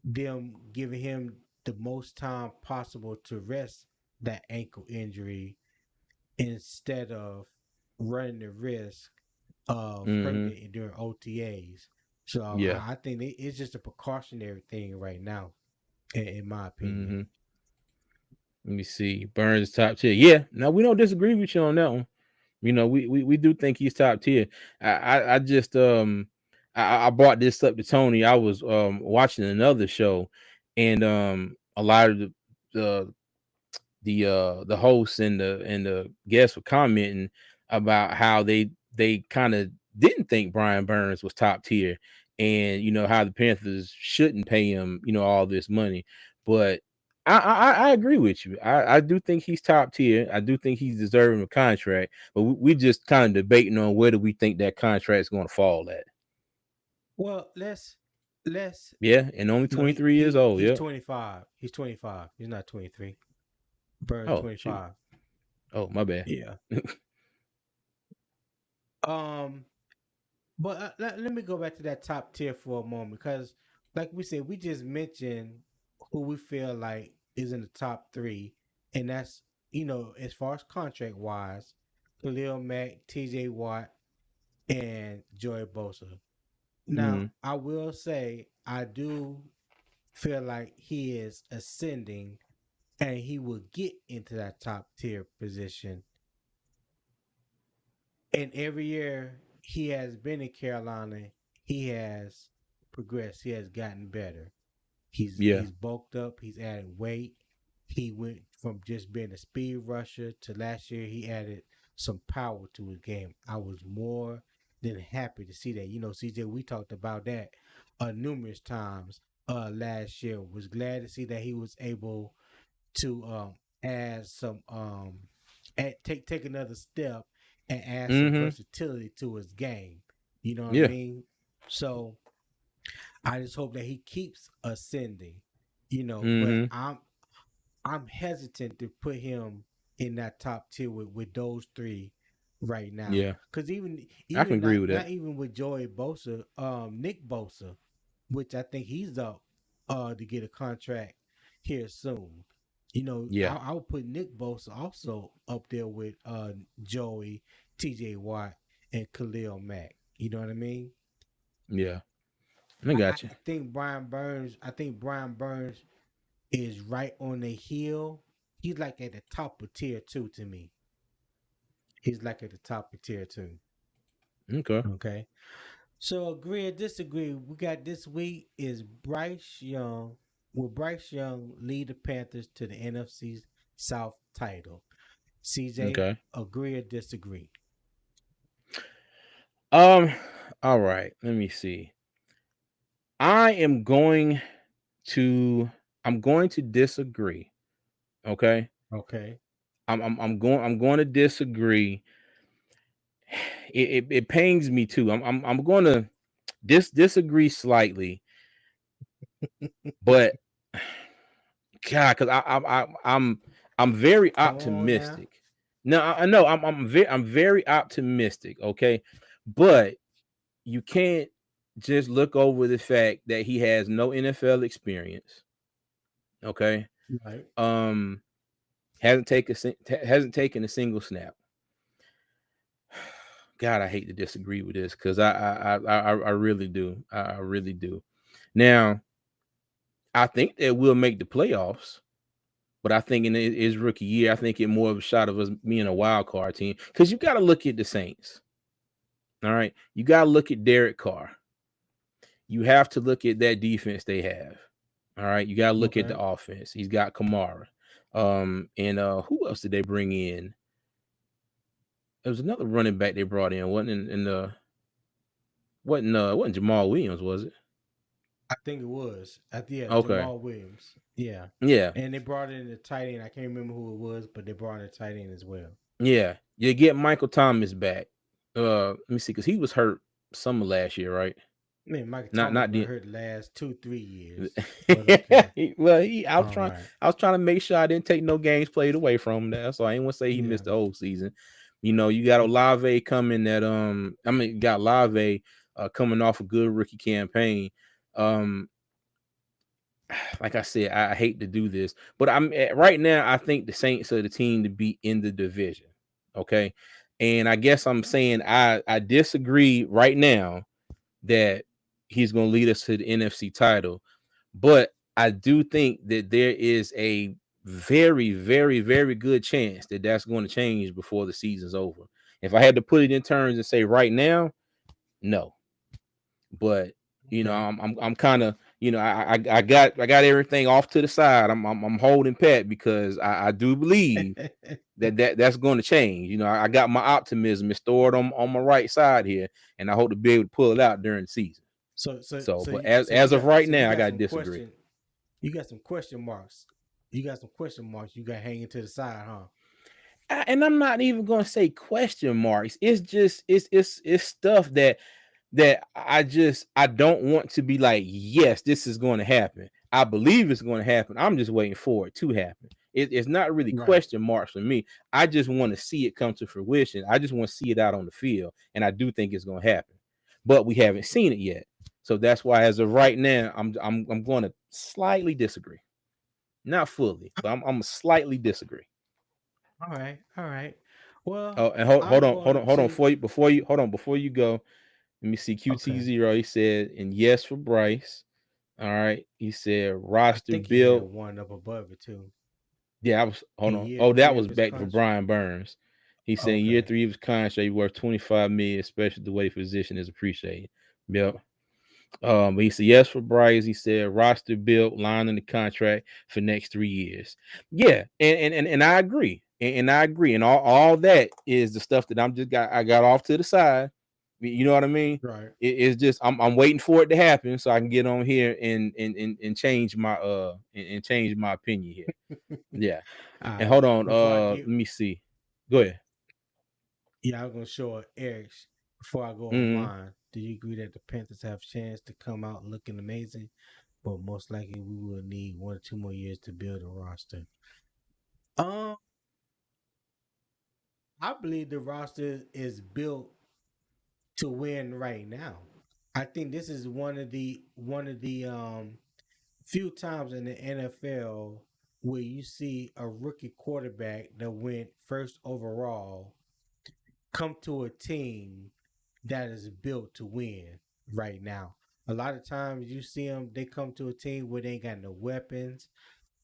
them giving him the most time possible to rest that ankle injury instead of running the risk of hurting hmm it during OTAs. So Yeah. I think it's just a precautionary thing right now, in my opinion. hmm Let me see. Burns top tier. Yeah. Now we don't disagree with you on that one. We do think he's top tier. I just I brought this up to Tony. I was watching another show, and a lot of the the hosts and the guests were commenting about how they kind of didn't think Brian Burns was top tier, and how the Panthers shouldn't pay him all this money. But I agree with you. I do think he's top tier. I do think he's deserving of a contract. But we just kind of debating on where do we think that contract is going to fall at. Well, let's Yeah, and only no 23 years old. he's Yep. 25. He's 25. He's not 23. Burns Oh shoot. 25. Oh my bad. Yeah. Um but let me go back to that top tier for a moment because like we said we just mentioned who we feel like is in the top 3 and that's as far as contract wise Khalil Mack, TJ Watt and Joey Bosa. Now, Hmm. I will say I do feel like he is ascending and he will get into that top tier position. And every year he has been in Carolina, he has progressed, he has gotten better. Yeah. He's bulked up, he's added weight. He went from just being a speed rusher to last year he added some power to his game. I was more than happy to see that. CJ, we talked about that numerous times last year. Was glad to see that he was able to add some take another step and add some Hmm. versatility to his game. You know what I Yeah. mean? So I just hope that he keeps ascending, but Hmm. I'm hesitant to put him in that top tier with those three right now. Yeah. Cause even I can even agree not with that. not even with Joey Bosa, Nick Bosa, which I think he's up to get a contract here soon. Yeah. I would put Nick Bosa also up there with Joey, TJ Watt, and Khalil Mack. You know what I mean? Yeah. I got you. I think Brian Burns is right on the heel. He's like at the top of tier 2 to me. He's like at the top of tier 2. Okay. Okay. So agree or disagree, we got this week is Bryce Young. Will Bryce Young lead the Panthers to the NFC South title? CJ, Okay. agree or disagree? Um. All right. Let me see. I am going to. I'm going to disagree. Okay. Okay. I'm going to disagree. It pains me too. I'm going to disagree slightly, but God, because I'm very Come on now. optimistic. No, I know I'm very optimistic. Okay, but you can't just look over the fact that he has no NFL experience. Okay, Right. um, hasn't taken a single snap. God, I hate to disagree with this because I really do. I really do. Now, I think that we'll make the playoffs, but I think in his rookie year, I think it more of a shot of us being a wild card team because you got to look at the Saints. All right, you got to look at Derek Carr. You have to look at that defense they have. All right, you got to look at the Okay. offense. He's got Kamara. And who else did they bring in? There was another running back they brought in. Wasn't in the wasn't Jamal Williams, was it? I think it was. Yeah, Okay. Jamal Williams. Yeah. Yeah. And they brought in the tight end. I can't remember who it was, but they brought in a tight end as well. Yeah. You get Michael Thomas back. Let me see, because he was hurt summer last year, right? I mean, Mike Not Thomas not been the hurt the last 2-3 years, but okay. well, All right. I was trying to make sure I didn't take no games played away from him there. So I ain't want to say he Yeah. missed the whole season. You got Olave coming that I mean you got Olave coming off a good rookie campaign. Um like I said, I hate to do this, but right now I think the Saints are the team to be in the division. Okay. And I guess I'm saying I disagree right now that he's going to lead us to the NFC title. But I do think that there is a very, very, very good chance that that's going to change before the season's over. If I had to put it in terms and say right now, no. But Okay. I'm kind of, I got everything off to the side. I'm holding pat because I do believe that's going to change. I got my optimism is stored on my right side here, and I hope to be able to pull it out during the season. so so So, so but you as of right you now, I got got to some disagree. question. You got some question marks. You got some question marks. You got hanging to the side, huh? And I'm not even going to say question marks. It's just it's stuff that I don't want to be like, yes, this is going to happen. I believe it's going to happen. I'm just waiting for it to happen. It's not really Right. question marks for me. I just want to see it come to fruition. I just want to see it out on the field, and I do think it's going to happen. But we haven't seen it yet, so that's why, as of right now, I'm going to slightly disagree. Not fully, but I'm slightly disagree. All right. All right. Well, Oh, and hold, hold I'm on, hold going on, hold on. to. Before you go, let me see. QT Okay. zero. He said, and yes for Bryce. All right. He said I roster think he had built. one up above it too. Yeah, I was hold In on. year Oh, that three was of his back for contract. Brian Burns. He said in year Okay. three of his contract, he worth 25 million, especially the way position is appreciated. Yep. But he said yes for Bryce. He said roster built, line in the contract for next 3 years. Yeah, and I agree. And I agree. And all that is the stuff that I got off to the side. You know what I mean? Right. It's just I'm waiting for it to happen so I can get on here and change my and change my opinion here. Yeah. All And right. hold on, Before I let get, me see. Go ahead. yeah, I'm gonna show Eric's. Before I go on Mm-hmm. mine, do you agree that the Panthers have a chance to come out looking amazing? But most likely, we will need 1 or 2 more years to build a roster. Um, I believe the roster is built to win right now. I think this is one of the few times in the NFL where you see a rookie quarterback that went first overall come to a team that is built to win right now. A lot of times you see them, they come to a team where they ain't got no weapons.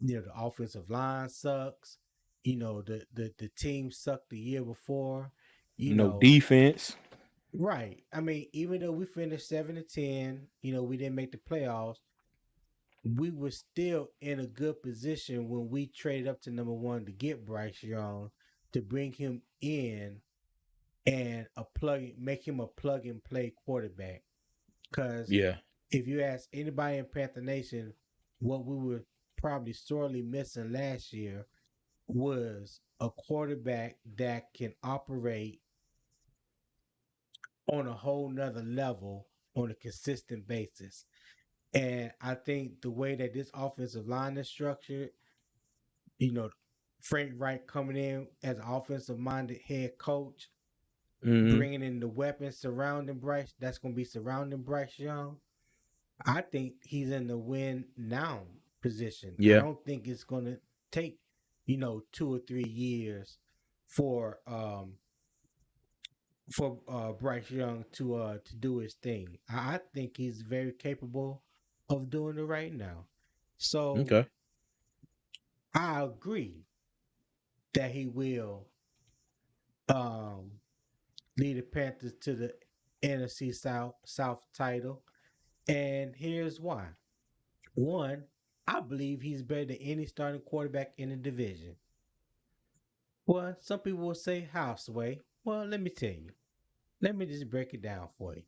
The offensive line sucks. The team sucked the year before. You No know, defense. right. I mean, even though we finished 7-10, we didn't make the playoffs. We were still in a good position when we traded up to number one to get Bryce Young to bring him in and make him a plug and play quarterback. Because Yeah. if you ask anybody in Panther Nation, what we were probably sorely missing last year was a quarterback that can operate on a whole nother level on a consistent basis. And I think the way that this offensive line is structured, you know, Frank Wright coming in as an offensive minded head coach, Mm-hmm. bringing in the weapons surrounding Bryce, that's going to be surrounding Bryce Young. I think he's in the win now position. I Yeah. don't think it's going to take, 2 or 3 years for Bryce Young to do his thing. I think he's very capable of doing it right now. So Okay. I agree that he will um, lead the Panthers to the NFC South title, and here's why. One, I believe he's better than any starting quarterback in the division. Well, some people will say Houseway. Well, let me tell you. Let me just break it down for you.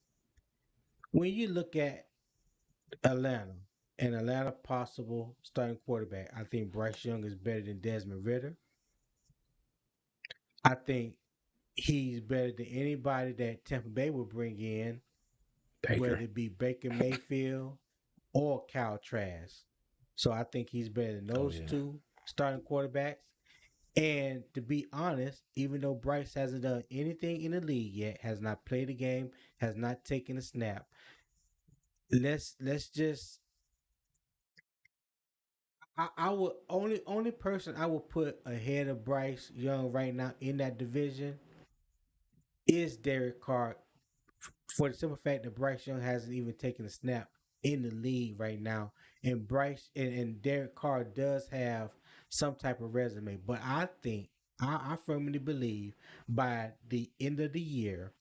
When you look at Atlanta and Atlanta possible starting quarterback, I think Bryce Young is better than Desmond Ritter. I think he's better than anybody that Tampa Bay will bring in, Baker. whether it be Baker Mayfield or Kyle Trask. So I think he's better than Oh those yeah. two starting quarterbacks. And to be honest, even though Bryce hasn't done anything in the league yet, has not played a game, has not taken a snap, let's just I would only person I would put ahead of Bryce Young right now in that division is Derek Carr, for the simple fact that Bryce Young hasn't even taken a snap in the league right now. And and Derek Carr does have some type of resume. But I think I firmly believe by the end of the year,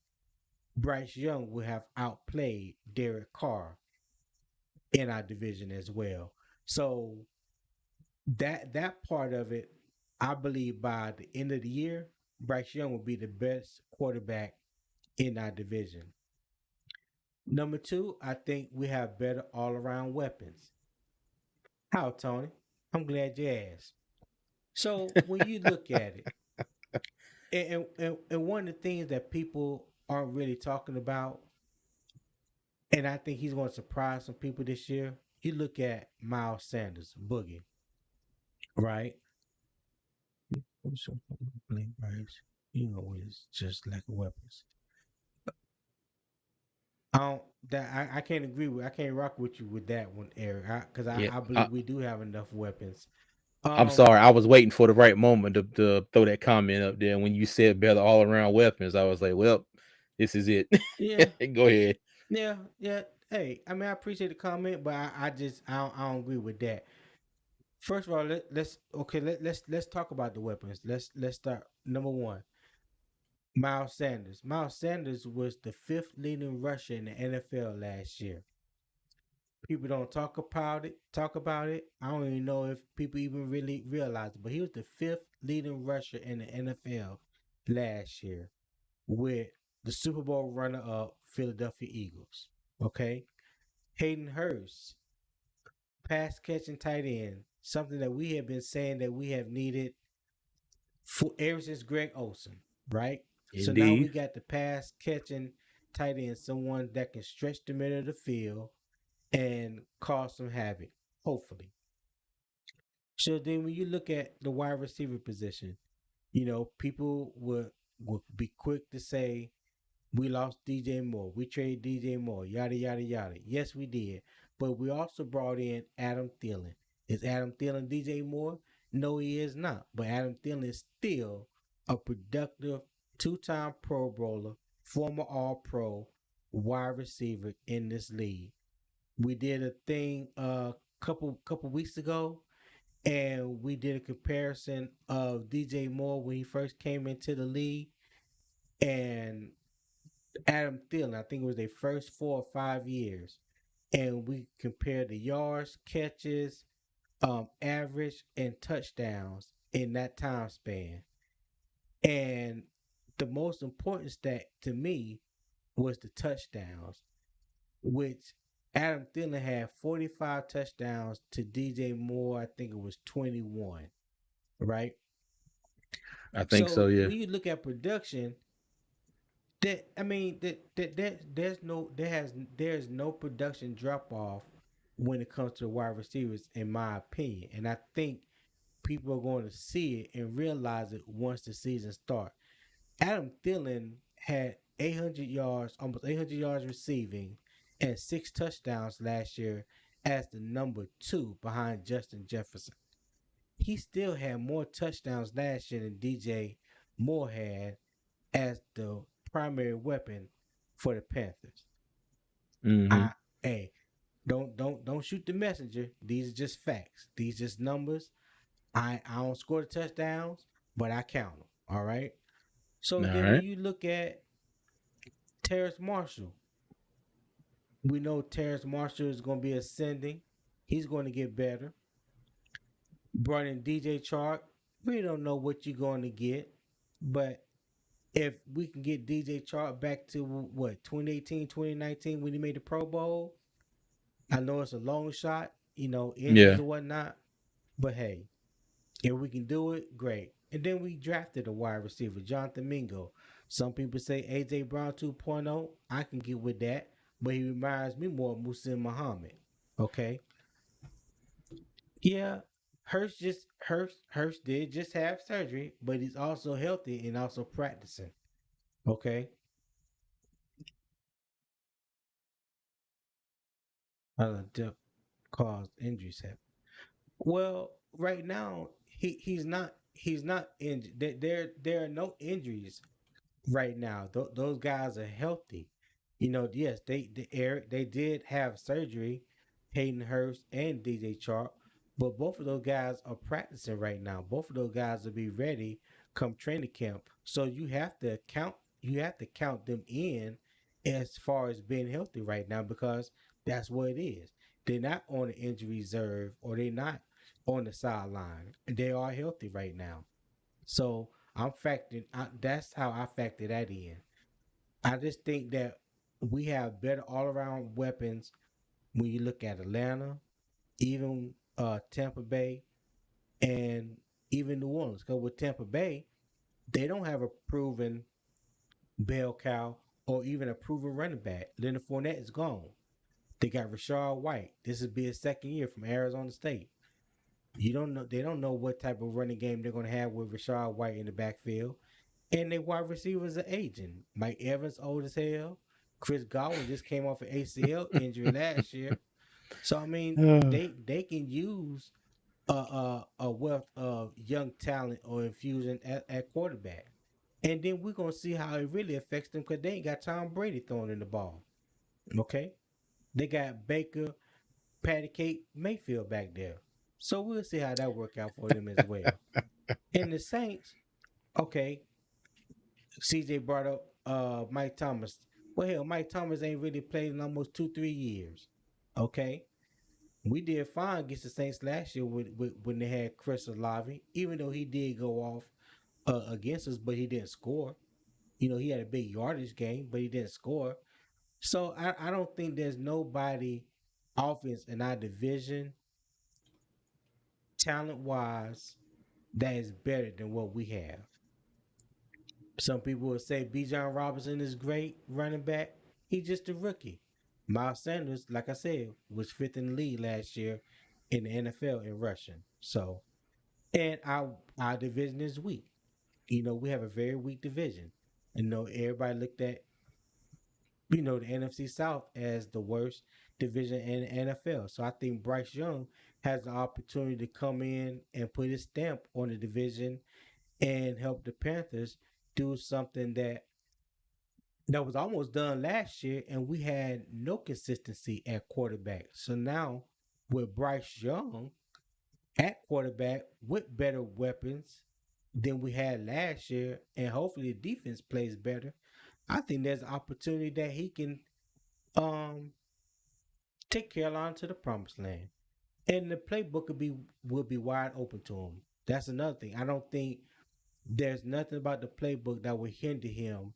Bryce Young would have outplayed Derek Carr in our division as well. So that part of it, I believe by the end of the year, Bryce Young will be the best quarterback in our division. Number two, I think we have better all around weapons. How, Tony? I'm glad you asked. So when you look at it, and one of the things that people aren't really talking about, and I think he's going to surprise some people this year, you look at Miles Sanders, Boogie, right? Right? You know, it's just lack of weapons. I don't that I can't agree with. I can't rock with you with that one, Eric. Because Yeah, I believe we do have enough weapons. I'm Um, sorry. I was waiting for the right moment to throw that comment up there. When you said better all around weapons, I was like, well, this is it. yeah, Go ahead. yeah. Hey, I mean, I appreciate the comment, but I just I don't agree with that. First of all, let's okay. Let's talk about the weapons. Let's start. Number one, Miles Sanders. Miles Sanders was the fifth leading rusher in the NFL last year. People don't talk about it. Talk about it. I don't even know if people even really realize it, but he was the fifth leading rusher in the NFL last year with the Super Bowl runner-up Philadelphia Eagles. Okay, Hayden Hurst, pass catching tight end, something that we have been saying that we have needed for ever since Greg Olson, right? So now we Indeed. got the pass catching tight end, someone that can stretch the middle of the field and cause some havoc, hopefully. So then when you look at the wide receiver position, people would be quick to say, we lost DJ Moore. We traded DJ Moore. Yada yada yada. Yes, we did. But we also brought in Adam Thielen. Is Adam Thielen DJ Moore? No, he is not. But Adam Thielen is still a productive two-time Pro Bowler, former All Pro wide receiver in this league. We did a thing a couple weeks ago, and we did a comparison of DJ Moore when he first came into the league and Adam Thielen. I think it was their first 4 or 5 years, and we compared the yards, catches, average, and touchdowns in that time span. And the most important stat to me was the touchdowns, which Adam Thielen had 45 touchdowns to DJ Moore. I think it was 21, right? I think so. So Yeah. when you look at production, that I mean that there's no production drop off when it comes to wide receivers, in my opinion, and I think people are going to see it and realize it once the season starts. Adam Thielen had 800 yards, almost 800 yards receiving, and 6 touchdowns last year as the number two behind Justin Jefferson. He still had more touchdowns last year than DJ Moore had as the primary weapon for the Panthers. Hmm. I hey, don't shoot the messenger. These are just facts. These just numbers. I don't score the touchdowns, but I count them. All right. So All then when right. you look at Terrace Marshall, we know Terrace Marshall is going to be ascending. He's going to get better. Brought in DJ Chark. We don't know what you're going to get, but if we can get DJ Chark back to what 2018, 2019 when he made the Pro Bowl, I know it's a long shot, injuries Yeah. or whatnot, but hey, if we can do it, great. And then we drafted a wide receiver, Jonathan Mingo. Some people say AJ Brown 2.0. I can get with that, but he reminds me more of Musin Muhammad. Okay, yeah. Hurst did just have surgery, but he's also healthy and also practicing. Okay, depth caused injuries happen. Well, right now he's not injured. There are no injuries right now. Those guys are healthy. Yes, they did have surgery, Hayden Hurst and DJ Chark, but both of those guys are practicing right now. Both of those guys will be ready come training camp. So you have to count them in as far as being healthy right now because that's what it is. They're not on the injury reserve or they're not on the sideline. They are healthy right now. So I'm factoring. That's how I factor that in. I just think that we have better all around weapons when you look at Atlanta, even Tampa Bay, and even New Orleans. Because with Tampa Bay, they don't have a proven bell cow or even a proven running back. Leonard Fournette is gone. They got Rashard White. This will be his second year from Arizona State. You don't know. They don't know what type of running game they're going to have with Rashard White in the backfield. And their wide receivers are aging. Mike Evans old as hell. Chris Godwin just came off an ACL injury last year. So I mean, they can use a wealth of young talent or infusion at quarterback. And then we're gonna see how it really affects them because they ain't got Tom Brady throwing in the ball. Okay, they got Baker, Patty Cake, Mayfield back there. So we'll see how that work out for them as well. And the Saints, okay, CJ brought up Mike Thomas. Well, hell, Mike Thomas ain't really played in almost 2-3 years. Okay, we did fine against the Saints last year when they had Chris Olave, even though he did go off against us, but he didn't score. You know, he had a big yardage game, but he didn't score. So I don't think there's nobody offense in our division, talent wise, that is better than what we have. Some people will say Bijan Robinson is great running back. He's just a rookie. Miles Sanders, like I said, was fifth in the league last year in the NFL in rushing. So, and our division is weak. You know, we have a very weak division. You know, everybody looked at the NFC South as the worst division in the NFL. So I think Bryce Young has the opportunity to come in and put his stamp on the division and help the Panthers do something that was almost done last year, and we had no consistency at quarterback. So now with Bryce Young at quarterback with better weapons than we had last year, and hopefully the defense plays better, I think there's an opportunity that he can um take Carolina to the promised land. And the playbook will be wide open to him. That's another thing. I don't think there's nothing about the playbook that will hinder him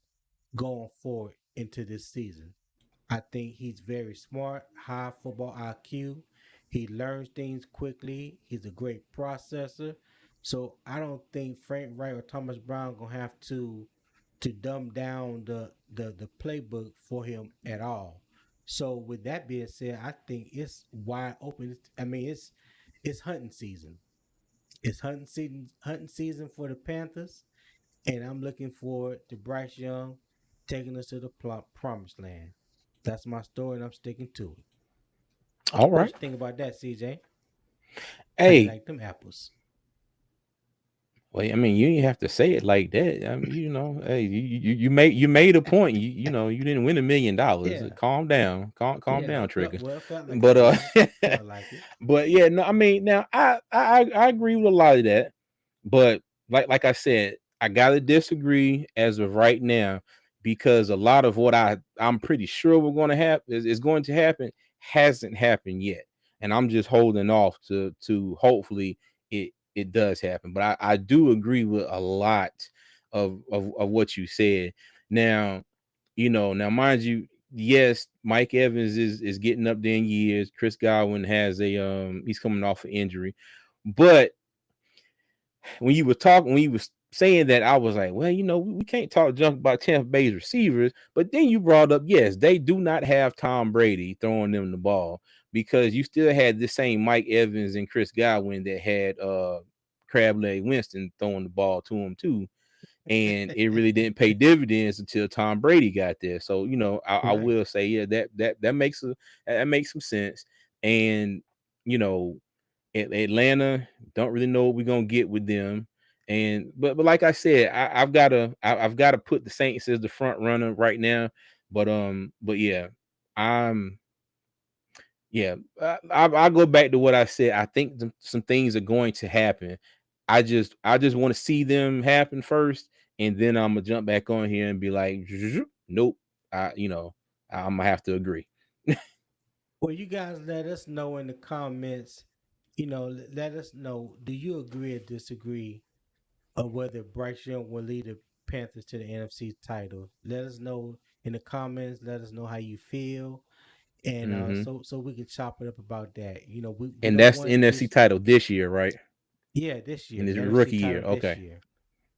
going forward into this season. I think he's very smart, high football IQ. He learns things quickly. He's a great processor. So I don't think Frank Wright or Thomas Brown gonna have to dumb down the playbook for him at all. So with that being said, I think it's wide open. I mean, it's hunting season. It's hunting season for the Panthers, and I'm looking forward to Bryce Young taking us to the promised land. That's my story, and I'm sticking to it. All What right. you think about that, CJ? How you Hey, like them apples? well, I mean, you didn't have to say it like that. I mean, hey, you made a point. You didn't win $1 million. Yeah, Calm down, calm yeah. down, Trigger. Well, it felt like it But was. Felt like it. but yeah, no, I mean, now I agree with a lot of that, but like I said, I gotta disagree as of right now because a lot of what I'm pretty sure we're going to have is going to happen hasn't happened yet, and I'm just holding off to hopefully it does happen. But I do agree with a lot of what you said. Now, now mind you, yes, Mike Evans is getting up there in years. Chris Godwin has he's coming off an injury. But when you was saying that, I was like, well, we can't talk junk about Tampa Bay's receivers. But then you brought up, yes, they do not have Tom Brady throwing them the ball because you still had the same Mike Evans and Chris Godwin that had Crab Leg Winston throwing the ball to him too, and it really didn't pay dividends until Tom Brady got there. So I Right. will say, yeah, that makes some sense. And you know, Atlanta don't really know what we're gonna get with them. And but like I said, I've got to put the Saints as the front runner right now. But yeah, I'm yeah, I'll go back to what I said. I think some things are going to happen. I just want to see them happen first, and then I'm gonna jump back on here and be like, nope. I'm gonna have to agree. Well, you guys let us know in the comments. Let us know. Do you agree or disagree of whether Bryce Young will lead the Panthers to the NFC title? Let us know in the comments. Let us know how you feel, and Hmm. so we can chop it up about that. We And don't that's the want to NFC just title this year, right? yeah this In year his the NFC rookie title year. this Okay. year,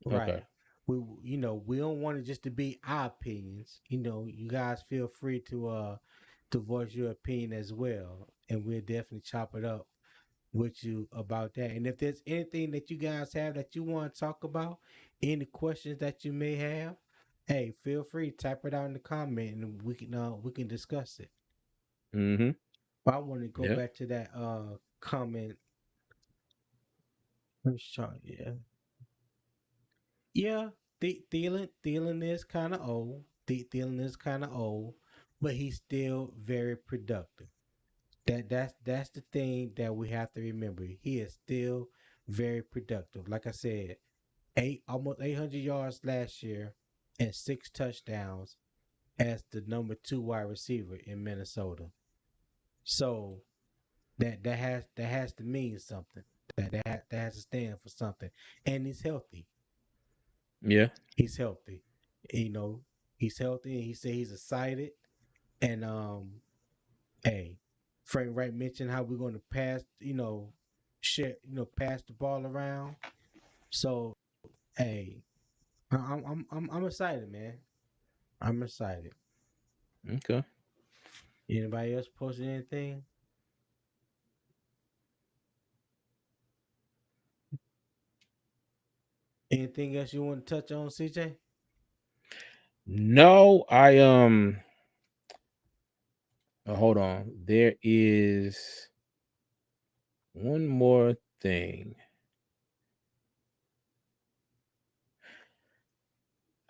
Okay. right? We don't want it just to be our opinions. You guys feel free to voice your opinion as well, and we'll definitely chop it up with you about that. And if there's anything that you guys have that you want to talk about, any questions that you may have, hey, feel free to type it out in the comment, and we can discuss it. Hmm. But I want to go Yeah. back to that comment. Let's try, yeah, yeah. Thielen is kind of old. Thielen is kind of old, but he's still very productive. That's the thing that we have to remember. He is still very productive. Like I said, almost 800 yards last year and 6 touchdowns as the number 2 wide receiver in Minnesota. So that has to mean something. That has to stand for something. And he's healthy. Yeah. He's healthy. You know, he's healthy, and he said he's excited. And hey, Frank Wright mentioned how we're going to pass. Pass the ball around. So hey, I'm excited, man. I'm excited. Okay. Anybody else posting anything? Anything else you want to touch on, CJ? No, hold on. There is one more thing.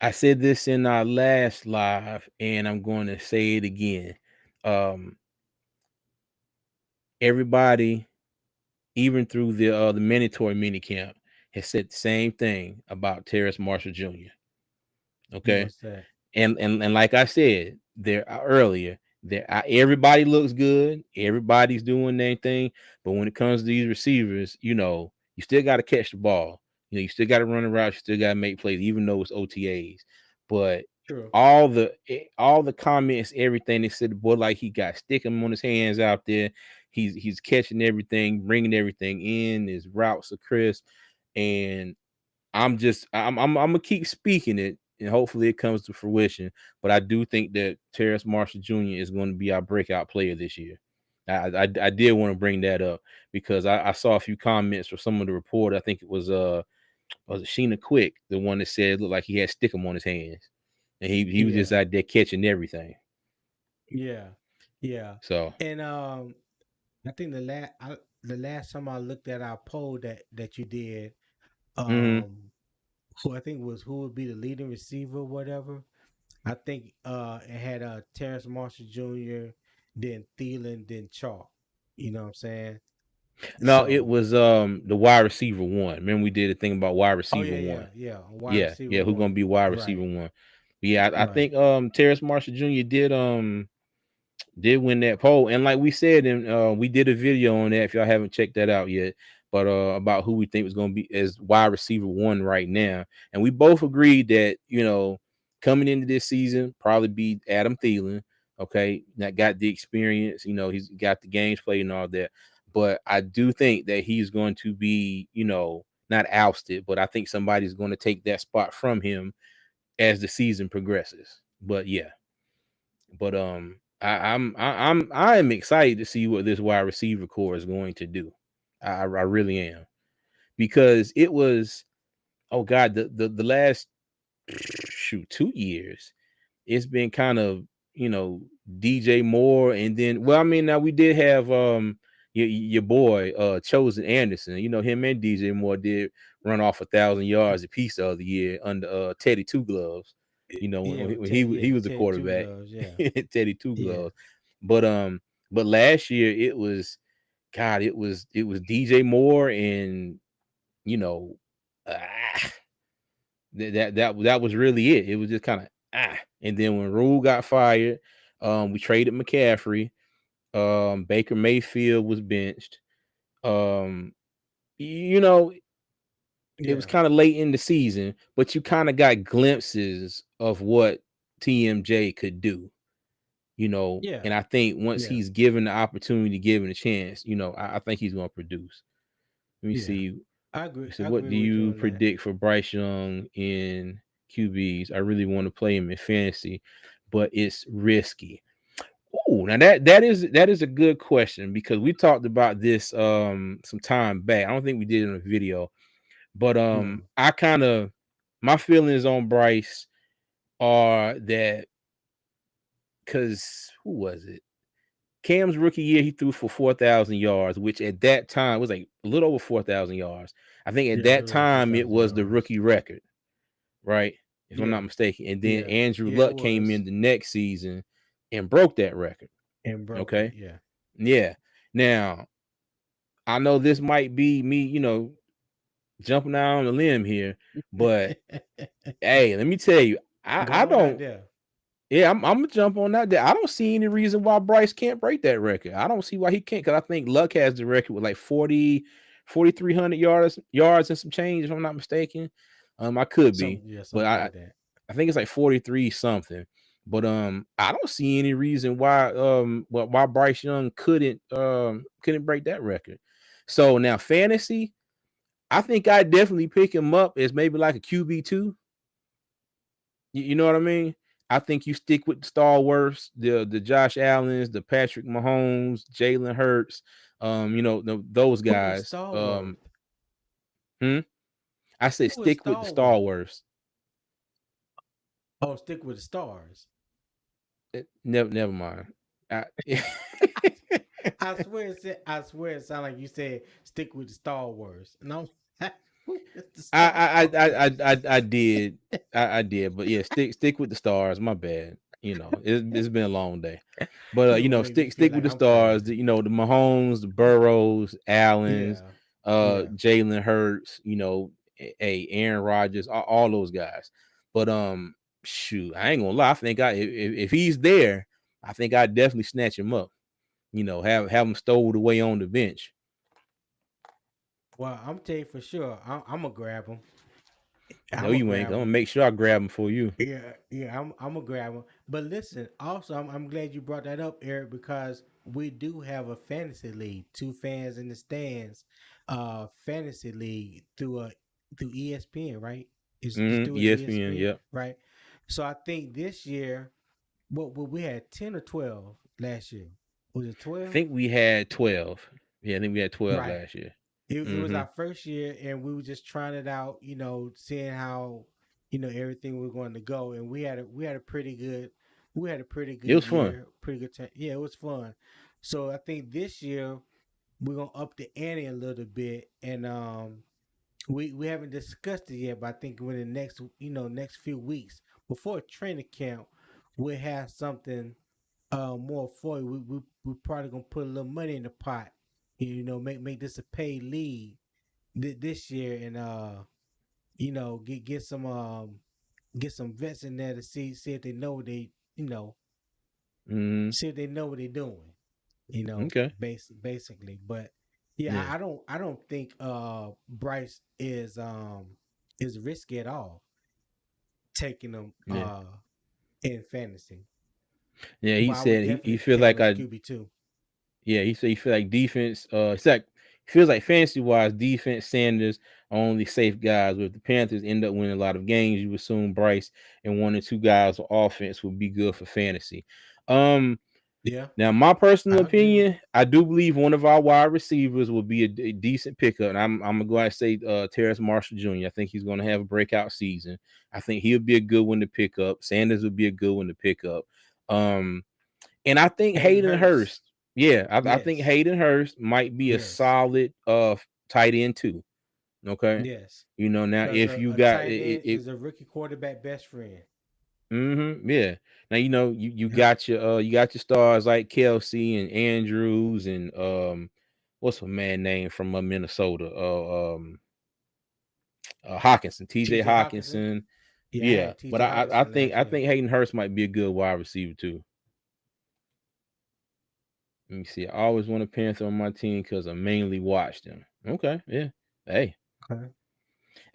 I said this in our last live, and I'm going to say it again. Um, Everybody, even through the mandatory mini camp, has said the same thing about Terrace Marshall Jr. Okay. What's that? And like I said there earlier, there everybody looks good, everybody's doing their thing, but when it comes to these receivers, you still got to catch the ball. You still got to run around, you still got to make plays, even though it's OTAs. But True. all the comments, everything they said, the boy like he got sticking on his hands out there. He's catching everything, bringing everything in. His routes are crisp, and I'm gonna keep speaking it, and hopefully it comes to fruition. But I do think that Terrace Marshall Jr. is going to be our breakout player this year. I did want to bring that up because I saw a few comments from some of the report. I think it was it Sheena Quick, the one that said it looked like he had stickum on his hands, and he was just Yeah. out there catching everything. Yeah. Yeah. So And I think the last time I looked at our poll that you did, mhm. who I think was who would be the leading receiver, or whatever. I think it had Terrence Marshall Jr., then Thielen, then Chalk. You know what I'm saying? No, it So, was the wide receiver one. Remember we did a thing about wide oh receiver yeah, one. yeah, yeah. Wide Yeah, receiver yeah. Who's gonna one. be wide receiver Right, one? Yeah, I right. think Terrace Marshall Jr. did win that poll, and like we said, and we did a video on that if y'all haven't checked that out yet. But about who we think was gonna be as wide receiver one right now, and we both agreed that coming into this season probably be Adam Thielen. Okay, that got the experience. He's got the games played and all that. But I do think that he's going to be not ousted, but I think somebody's going to take that spot from him as the season progresses. But yeah, but I am excited to see what this wide receiver core is going to do. I really am, because it was, oh god, the last, shoot, 2 years it's been kind of, DJ Moore, and then, well, I mean, now we did have your boy Chosen Anderson. Him and DJ Moore did run off 1,000 yards apiece the other year under Teddy Two Gloves. Yeah, When with he was the Teddy Two quarterback, Gloves. Yeah, Teddy Two yeah, Gloves. But last year it was, God, it was DJ Moore, and you know, ah, that was really it. It was just kind of, and then when Rule got fired, We traded McCaffrey. Baker Mayfield was benched. Um, you know, it was Yeah. kind of late in the season, but you kind of got glimpses of what TMJ could do, Yeah. and I think once Yeah. he's given the opportunity, given a chance, I think he's going to produce. Let me Yeah. see. I agree. So, I what agree do with you you on that. predict for Bryce Young in QBs? I really want to play him in fantasy, but it's risky. Oh, now that is a good question because we talked about this some time back. I don't think we did it in a video, but No. I kind of my feelings on Bryce are that because who was it? Cam's rookie year, he threw for 4,000 yards, which at that time was like a little over 4,000 yards. I think at Yeah, a that little over time it 4,000 was the yards. rookie record, right? If I'm not Yeah. mistaken. And then Yeah. Andrew Yeah, it Luck came was. in the next season and broke that record. And broke it. Okay. Yeah. Yeah. Now, I know this might be me, jumping out on a limb here, but hey, let me tell you, I Go on out don't. there. Yeah, I'm gonna jump on that. I don't see any reason why Bryce can't break that record. I don't see why he can't because I think Luck has the record with like 4,300 yards and some change, if I'm not mistaken. I could be, but Something like that. I think it's like 43 something. But I don't see any reason why Bryce Young couldn't break that record. So now fantasy, I think I definitely pick him up as maybe like a QB2. You know what I mean? I think you stick with the stalwarts, the Josh Allens, the Patrick Mahomes, Jalen Hurts, those Who is guys. Stallworth? Hmm? I said Who is stick with the Stallworth? stalwarts. Oh, stick with the stars. Never mind. I, I swear it sounded like you said stick with the Star Wars. No, who is the Star I Wars? did. I did, but yeah, stick with the stars. My bad. It's been a long day. But You gonna make me feel stick with like the I'm stars. crazy. The Mahomes, the Burrows, Allens, Yeah, yeah. Jalen Hurts. Hey, Aaron Rodgers, all those guys. But shoot, I ain't gonna lie. I think if he's there, I think I definitely snatch him up. Have him stowed away on the bench. Well, I'm tell you for sure. I'm gonna grab him. I'm No, gonna you ain't. grab I'm gonna him. make sure I grab him for you. Yeah, yeah. I'm gonna grab him. But listen, also, I'm glad you brought that up, Eric, because we do have a fantasy league. Two fans in the stands, fantasy league through ESPN, right? Is through ESPN. ESPN, Yep. right? So I think this year, what we had 10 or 12 last year. Was it I 12? think we had 12. Yeah, I think we had 12 Right. last year. It was Mm-hmm. our first year, and we were just trying it out, seeing how everything was going to go, and we had a pretty It good was fun. year, pretty good time. Yeah, it was fun. So I think this year we're gonna up the ante a little bit, and we haven't discussed it yet, but I think within the next few weeks before training camp, we'll have something more for you. We probably gonna put a little money in the pot, make this a paid league this year, and get some vets in there to see if they know what they you know Mm-hmm. see if they know what they're doing. Okay. Basically, but yeah, Yeah. I don't think Bryce is risky at all taking them Yeah. in fantasy. Yeah. He But I would said he definitely feel pick him like as I QB2. yeah, he said he feel like defense, it's like feels like fantasy wise, defense Sanders are only safe guys. But if the Panthers end up winning a lot of games, you assume Bryce and one or two guys on offense would be good for fantasy. Um Yeah, Now, my personal I agree with. opinion, I do believe one of our wide receivers will be a decent pickup, and I'm gonna go ahead and say Terrace Marshall Jr. I think he's gonna have a breakout season. I think he'll be a good one to pick up. Sanders would be a good one to pick up. Um, and I think Hayden Hayden Hurst. Hurst, yeah, I think Yes, Hayden Hurst might be a yes, solid tight end too. Okay, yes. now Because if you a got tight it, end is a rookie quarterback best friend. yeah. Now you Yeah. got your stars like Kelsey and Andrews and what's a man name from Minnesota? Hawkinson, TJ T.J. Hawkinson. Hawkinson. Yeah, I Yeah, had but T.J. Hawkinson I last think year. Hayden Hurst might be a good wide receiver too. Let me see. I always want a Panther on my team because I mainly watch them. Okay, yeah. Hey, Okay.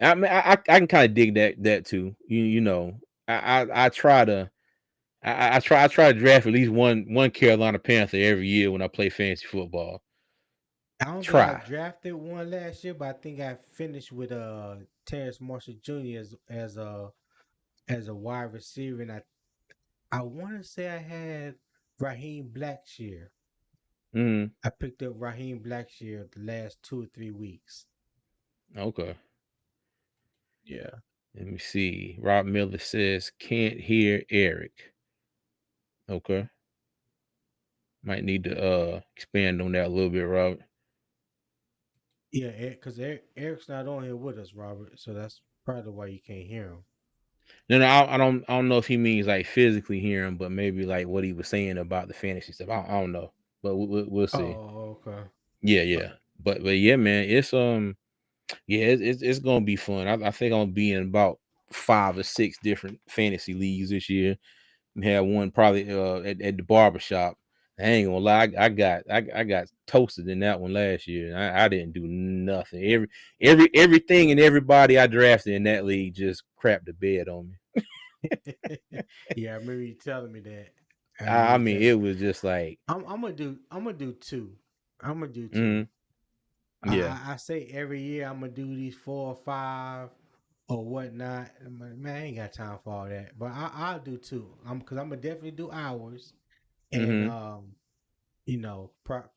I mean, I can kind of dig that too. You know, I try to I try to draft at least one Carolina Panther every year when I play fantasy football. I don't think I Try. drafted one last year, but I think I finished with Terrence Marshall Jr. as a wide receiver, and I want to say I had Raheem Blackshear. Mm, I picked up Raheem Blackshear the last 2 or 3 weeks. okay. Yeah. Let me see. Rob Miller says can't hear Eric. Okay. Might need to expand on that a little bit, Robert. Yeah, because Eric's not on here with us, Robert. So that's probably why you can't hear him. No, no, I don't know if he means like physically hearing, but maybe like what he was saying about the fantasy stuff. I don't know, but we'll see. Oh, okay. Yeah, All yeah, right. but yeah, man, it's yeah, it's gonna be fun. I think I'm gonna be in about 5 or 6 different fantasy leagues this year. And had one probably at the barber shop. I ain't gonna lie, I got toasted in that one last year. I didn't do nothing. Everything and everybody I drafted in that league just crapped the bed on me. Yeah, I remember you telling me that. I remember I you mean, telling. it was just like, I'm gonna do two. I'm gonna do two. mm, yeah, I say every year I'm gonna do these 4 or 5 or whatnot. I'm like, man, I ain't got time for all that. But I'll do two. Because I'm gonna definitely do hours and mm-hmm,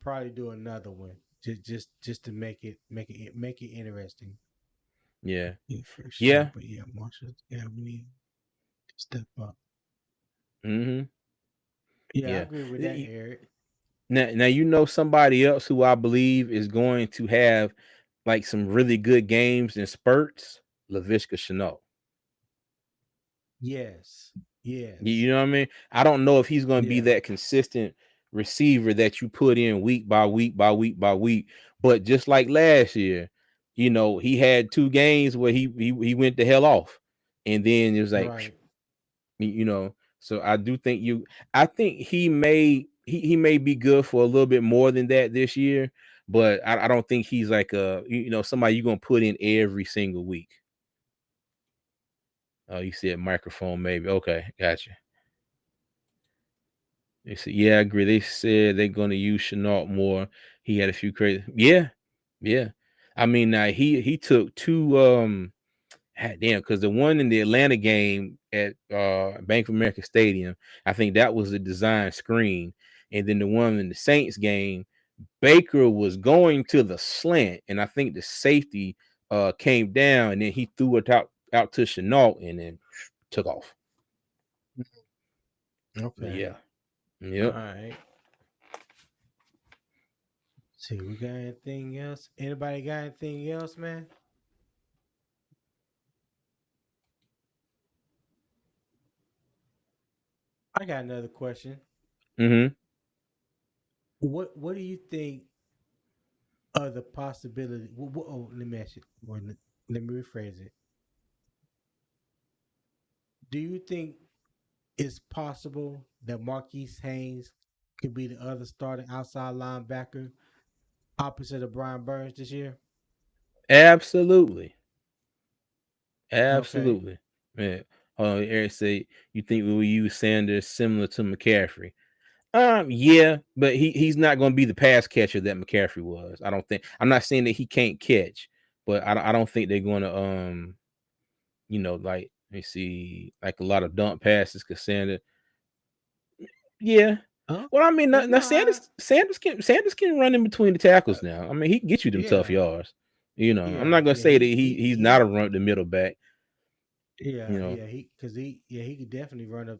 probably do another one just to make it interesting. yeah, Yeah, for sure. yeah, But yeah, Marshall, yeah, we need to step up. mm-hmm, Yeah, I yeah. agree with that, Eric. Now you know somebody else who I believe is going to have like some really good games in spurts. Laviska Shenault. Yes, You yes, know what I mean? I don't know if he's going to be yeah, that consistent receiver that you put in week by week by week by week. But just like last year, you know, he had 2 games where he went the hell off, and then it was like, right. you know. So I do think I think he may be good for a little bit more than that this year, but I don't think he's like you know somebody you're gonna put in every single week. Oh, you said microphone maybe. Okay, gotcha. They said, yeah, I agree. They said they're gonna use Chenault more. He had a few crazy. Yeah, yeah. I mean, now he took 2 damn, because the one in the Atlanta game at Bank of America Stadium, I think that was a design screen. And then the one in the Saints game, Baker was going to the slant, and I think the safety came down and then he threw it out to Chenault and then took off. Okay, Yeah. all Yep. right. See, we got anything else? Anybody got anything else, man? I got another question. Mm-hmm. What do you think are the possibility? Let me ask you. Let me rephrase it. Do you think it's possible that Marquise Haynes could be the other starting outside linebacker opposite of Brian Burns this year? Absolutely. Okay. Absolutely. Man. Eric say you think we will use Sanders similar to McCaffrey. Yeah, but he's not going to be the pass catcher that McCaffrey was. I don't think. I'm not saying that he can't catch, but I don't think they're going to you know, like let me see, like a lot of dump passes because Sanders. Yeah. Huh? Well, I mean, now No, Sanders can run in between the tackles now. I mean, he can get you them tough yeah, yards. You know, I'm yeah, not gonna yeah. say that he's not a He run the middle back. You yeah, know, yeah. He could definitely run up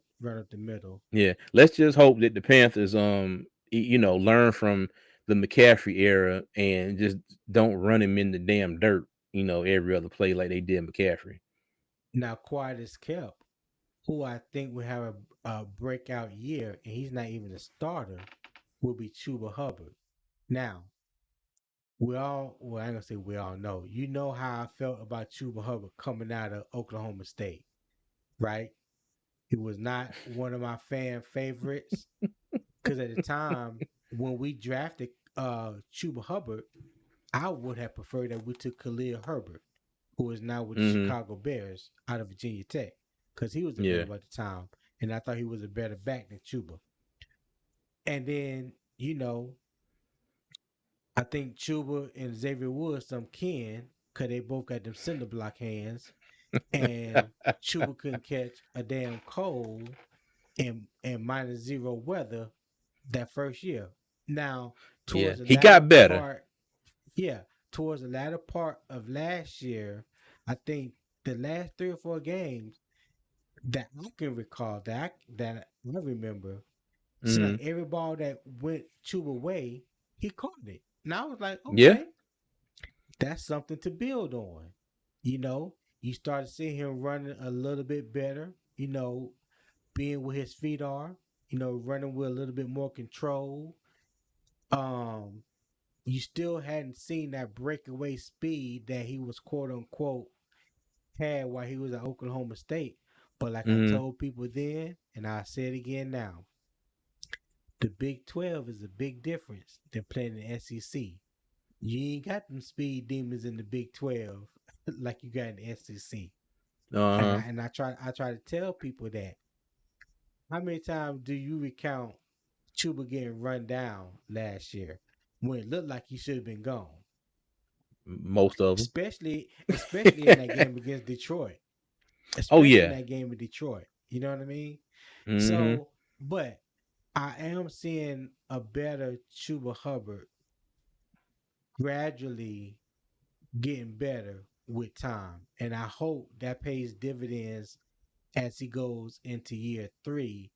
the middle. yeah. Let's just hope that the Panthers you know learn from the McCaffrey era and just don't run him in the damn dirt. You know, every other play like they did McCaffrey. Now, quiet as kept, who I think will have a breakout year, and he's not even a starter, will be Chuba Hubbard. Now, well, I ain't gonna say we all know. You know how I felt about Chuba Hubbard coming out of Oklahoma State, right? He was not one of my fan favorites because at the time when we drafted Chuba Hubbard, I would have preferred that we took Khalil Herbert, who is now with the Mm-hmm. Chicago Bears out of Virginia Tech, because he was Yeah. available at the time, and I thought he was a better back than Chuba. And then, I think Chuba and Xavier Woods some kin, because they both got them cinder block hands, and Chuba couldn't catch a damn cold in -0 weather that first year. Now, Yeah. towards the He latter got better. part, yeah, towards the latter part of last year, I think the last 3 or 4 games that I can recall that I remember, seemed Mm-hmm. like every ball that went Chuba way, he caught it. And I was like, Yeah. okay, that's something to build on. You start to see him running a little bit better, being where his feet are, running with a little bit more control. Um, you still hadn't seen that breakaway speed that he was quote unquote had while he was at Oklahoma State. But like I Mm-hmm. told people then, and I say it again now, the Big 12 is a big difference than playing in the SEC. You ain't got them speed demons in the Big 12 like you got in the SEC. And Uh-huh. I try to tell people that. How many times do you recount Chuba getting run down last year when it looked like he should have been gone? Most of them. Especially in that game against Detroit. Oh Especially in yeah. that game in Detroit. You know what I mean? Mm-hmm. So, but I am seeing a better Chuba Hubbard gradually getting better with time. And I hope that pays dividends as he goes into year 3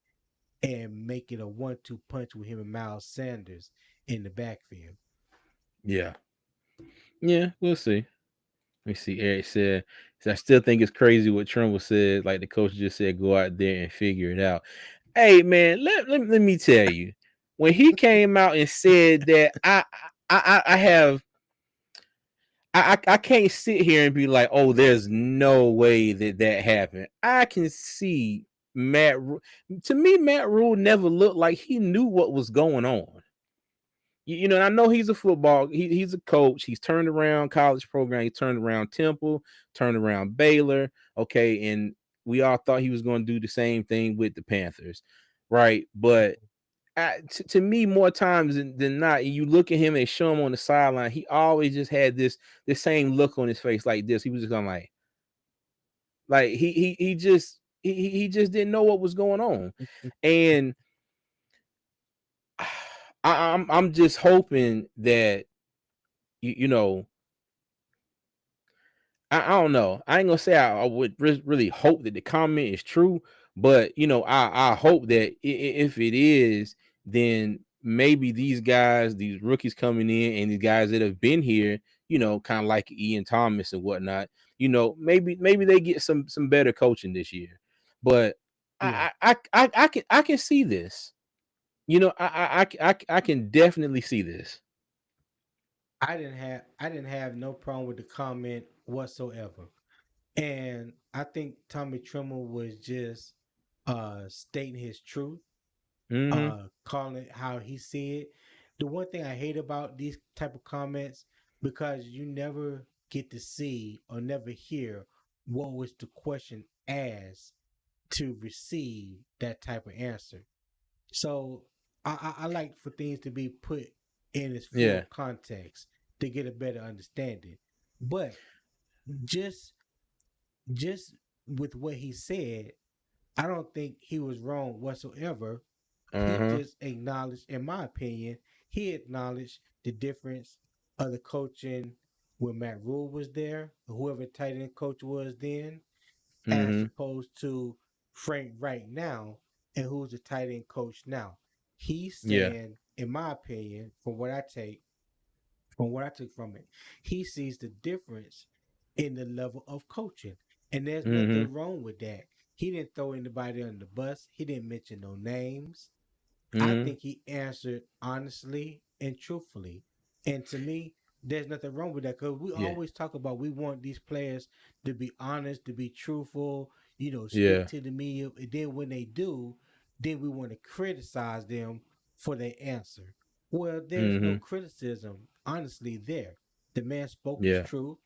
and make it a 1-2 punch with him and Miles Sanders in the backfield. Yeah. Yeah. We'll see. Let me see. Eric said, "So I still think it's crazy what Trumbull said. Like the coach just said, go out there and figure it out." Hey man, let me tell you, when he came out and said that, I have I can't sit here and be like, oh, there's no way that that happened. I can see to me, Matt Rule never looked like he knew what was going on. You know, and I know he's a football, he's a coach. He's turned around college program, he turned around Temple, turned around Baylor. Okay, and we all thought he was going to do the same thing with the Panthers, right? But to me, more times than not, you look at him and show him on the sideline, he always just had this same look on his face like this. He was just going like he just he just didn't know what was going on, and I'm just hoping that you know I don't know. I ain't gonna say I would really hope that the comment is true, but I hope that if it is, then maybe these guys, these rookies coming in, and these guys that have been here, kind of like Ian Thomas and whatnot, maybe they get some better coaching this year. But Yeah. I can see this. I can definitely see this. I didn't have no problem with the comment whatsoever. And I think Tommy Tremble was just stating his truth, Hmm. calling it how he see it. The one thing I hate about these type of comments, because you never get to see or never hear what was the question asked to receive that type of answer. So I like for things to be put in its full Yeah. context to get a better understanding. But just just with what he said, I don't think he was wrong whatsoever. Uh He huh. just acknowledged, in my opinion, he acknowledged the difference of the coaching when Matt Rule was there, or whoever tight end coach was then, as Hmm. opposed to Frank right now and who's the tight end coach now. He's Yeah. saying, in my opinion, from what I took from it, he sees the difference in the level of coaching. And there's Hmm. nothing wrong with that. He didn't throw anybody under the bus. He didn't mention no names. I Hmm. think he answered honestly and truthfully. And to me, there's nothing wrong with that because we Yeah. always talk about we want these players to be honest, to be truthful, speak Yeah. to the media. And then when they do, then we want to criticize them for their answer. Well, there's no Mm-hmm. criticism, honestly, there. The man spoke his Yeah. truth,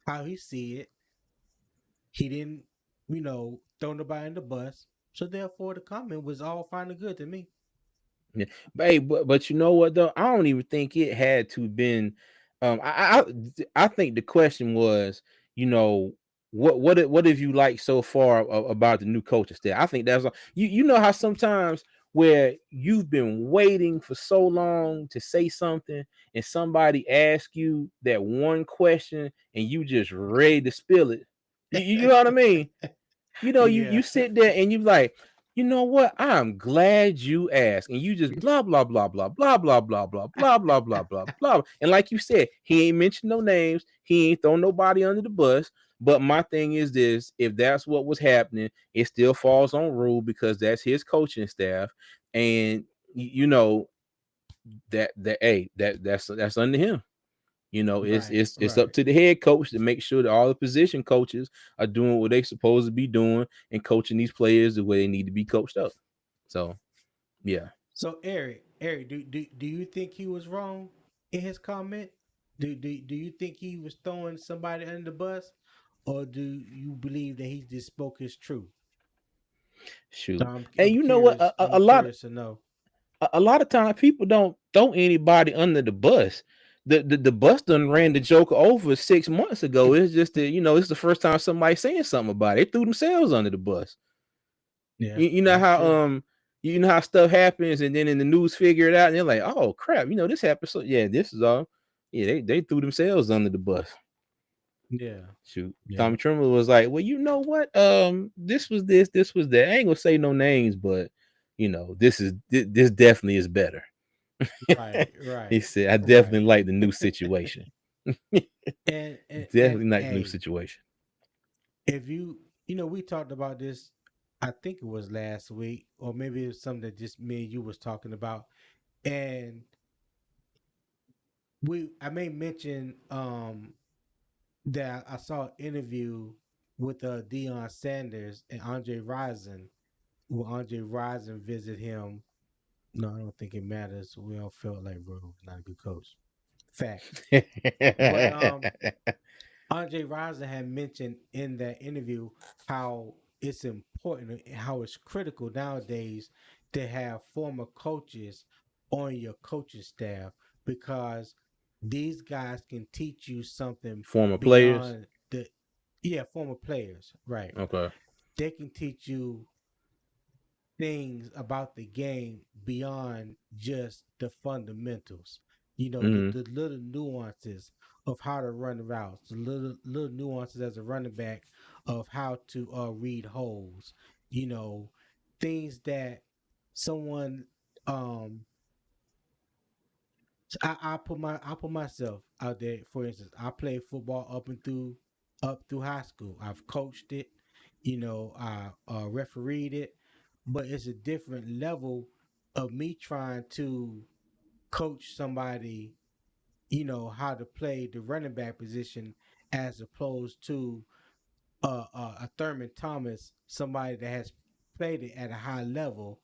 how he see it. He didn't, throw nobody in the bus. So therefore, the comment was all fine and good to me. Yeah. But hey, but you know what though? I don't even think it had to been. I think the question was, you know, what have you liked so far about the new coaching staff? I think that's you know how sometimes where you've been waiting for so long to say something and somebody asks you that one question and you just ready to spill it. You know what I mean? You know, you Yeah. sit there and you like, you know what? I'm glad you asked. And you just blah blah blah blah blah blah blah blah blah blah blah blah blah. And like you said, he ain't mentioned no names, he ain't thrown nobody under the bus. But my thing is this: if that's what was happening, it still falls on Rule because that's his coaching staff. And you know that hey, that's under him. You know, it's Right, it's it's up right. to the head coach to make sure that all the position coaches are doing what they supposed to be doing and coaching these players the way they need to be coached up. So yeah, So Eric, do you think he was wrong in his comment? Do you think he was throwing somebody under the bus, or do you believe that he just spoke his truth? shoot. I'm And I'm you know what? curious. I'm A lot curious to know. a lot of times people don't throw anybody under the bus. The bus done ran the Joker over 6 months ago. It's just that it's the first time somebody saying something about it. They threw themselves under the bus. Yeah, You know that's how true. stuff happens and then in the news figure it out and they're like, oh crap, this happened. So yeah, this is all. Yeah, they threw themselves under the bus. Yeah, Shoot. yeah. Tommy Trimmer was like, well, you know what? This was this was that. I ain't gonna say no names, but this definitely is better. Right, He right, said, I right. definitely like the new situation. And Definitely like the new hey, situation. if we talked about this, I think it was last week, or maybe it was something that just me and you was talking about, and I may mention that I saw an interview with Deion Sanders and Andre Rison. Will Andre Rison visit him? No, I don't think it matters. We all felt like bro, not a good coach. Facts. But Andre Rison had mentioned in that interview how it's important and how it's critical nowadays to have former coaches on your coaching staff because these guys can teach you something Former players. beyond the yeah, former players, right. Okay. They can teach you things about the game beyond just the fundamentals. Hmm. The little nuances of how to run routes, the little nuances as a running back of how to read holes. You know, things that someone um I put myself out there. For instance, I played football up through high school. I've coached it. I refereed it, but it's a different level of me trying to coach somebody. How to play the running back position as opposed to a Thurman Thomas, somebody that has played it at a high level,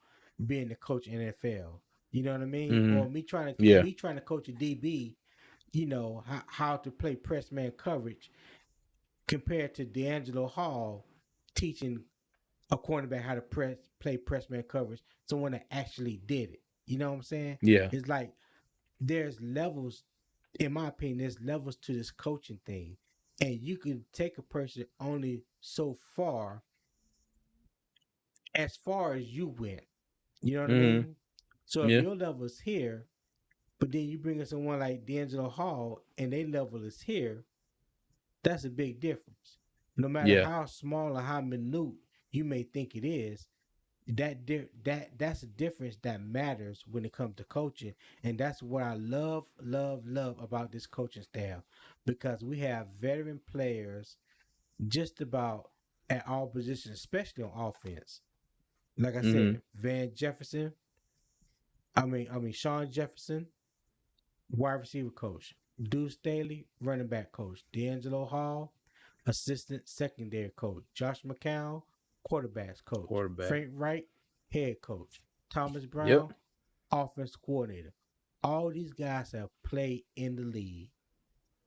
being the coach in NFL. You know what I mean? Hmm. Or Yeah. me trying to coach a DB, how to play press man coverage compared to D'Angelo Hall teaching a cornerback how to play press man coverage, someone that actually did it. You know what I'm saying? Yeah. It's like there's levels, in my opinion, there's levels to this coaching thing. And you can take a person only so far as you went. You know what I Hmm. mean? So if Yeah. your level is here, but then you bring in someone like D'Angelo Hall and their level is here, that's a big difference. No matter Yeah. how small or how minute you may think it is, that's a difference that matters when it comes to coaching, and that's what I love about this coaching staff because we have veteran players just about at all positions, especially on offense. Like I Hmm. said, Van Jefferson, I mean Sean Jefferson, wide receiver coach. Deuce Staley, running back coach. D'Angelo Hall, assistant secondary coach. Josh McCown, quarterbacks coach. Quarterback. Frank Wright, head coach. Thomas Yep. Brown, offense coordinator. All these guys have played in the league.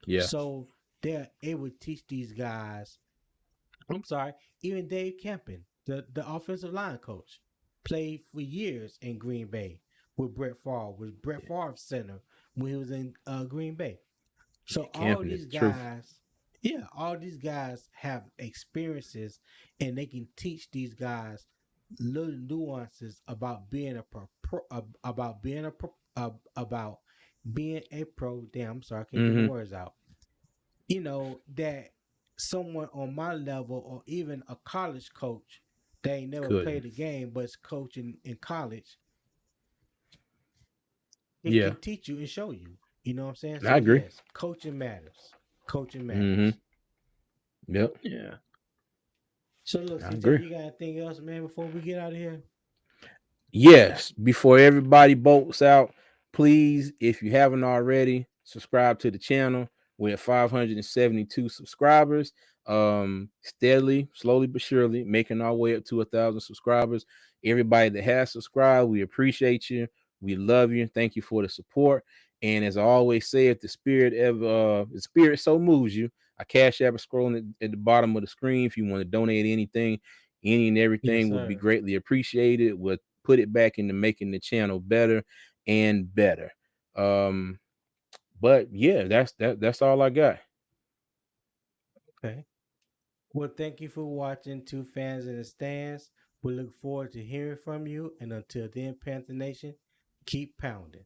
Yeah. So they're able to teach these guys. I'm sorry, even Dave Campen, the offensive line coach, played for years in Green Bay with Brett Favre, was Brett Favre's center when he was in Green Bay. So Yeah, camping is the truth. all these guys have experiences, and they can teach these guys little nuances about being a about being a about being a pro. Damn, I'm sorry, I can't get my Mm-hmm. words out. That someone on my level or even a college coach that ain't never Couldn't. played a game but's coaching in college, it Yeah. can teach you and show you. You know what I'm saying? I So agree. yes, coaching matters. Coaching Mm-hmm. matters. Yep. Yeah. So look, I CJ, agree. you got anything else, man, before we get out of here? Yes, before everybody bolts out, please, if you haven't already, subscribe to the channel. We're at 572 subscribers. Steadily, slowly but surely, making our way up to 1,000 subscribers. Everybody that has subscribed, we appreciate you. We love you. Thank you for the support. And as I always say, if the spirit so moves you, a cash app is scrolling at the bottom of the screen. If you want to donate anything, any and Yes, everything would be sir. greatly appreciated. With put it back into making the channel better and better. Um, but yeah, that's all I got. Okay. Well, thank you for watching Two Fans in the Stands. We look forward to hearing from you. And until then, Panther Nation, keep pounding.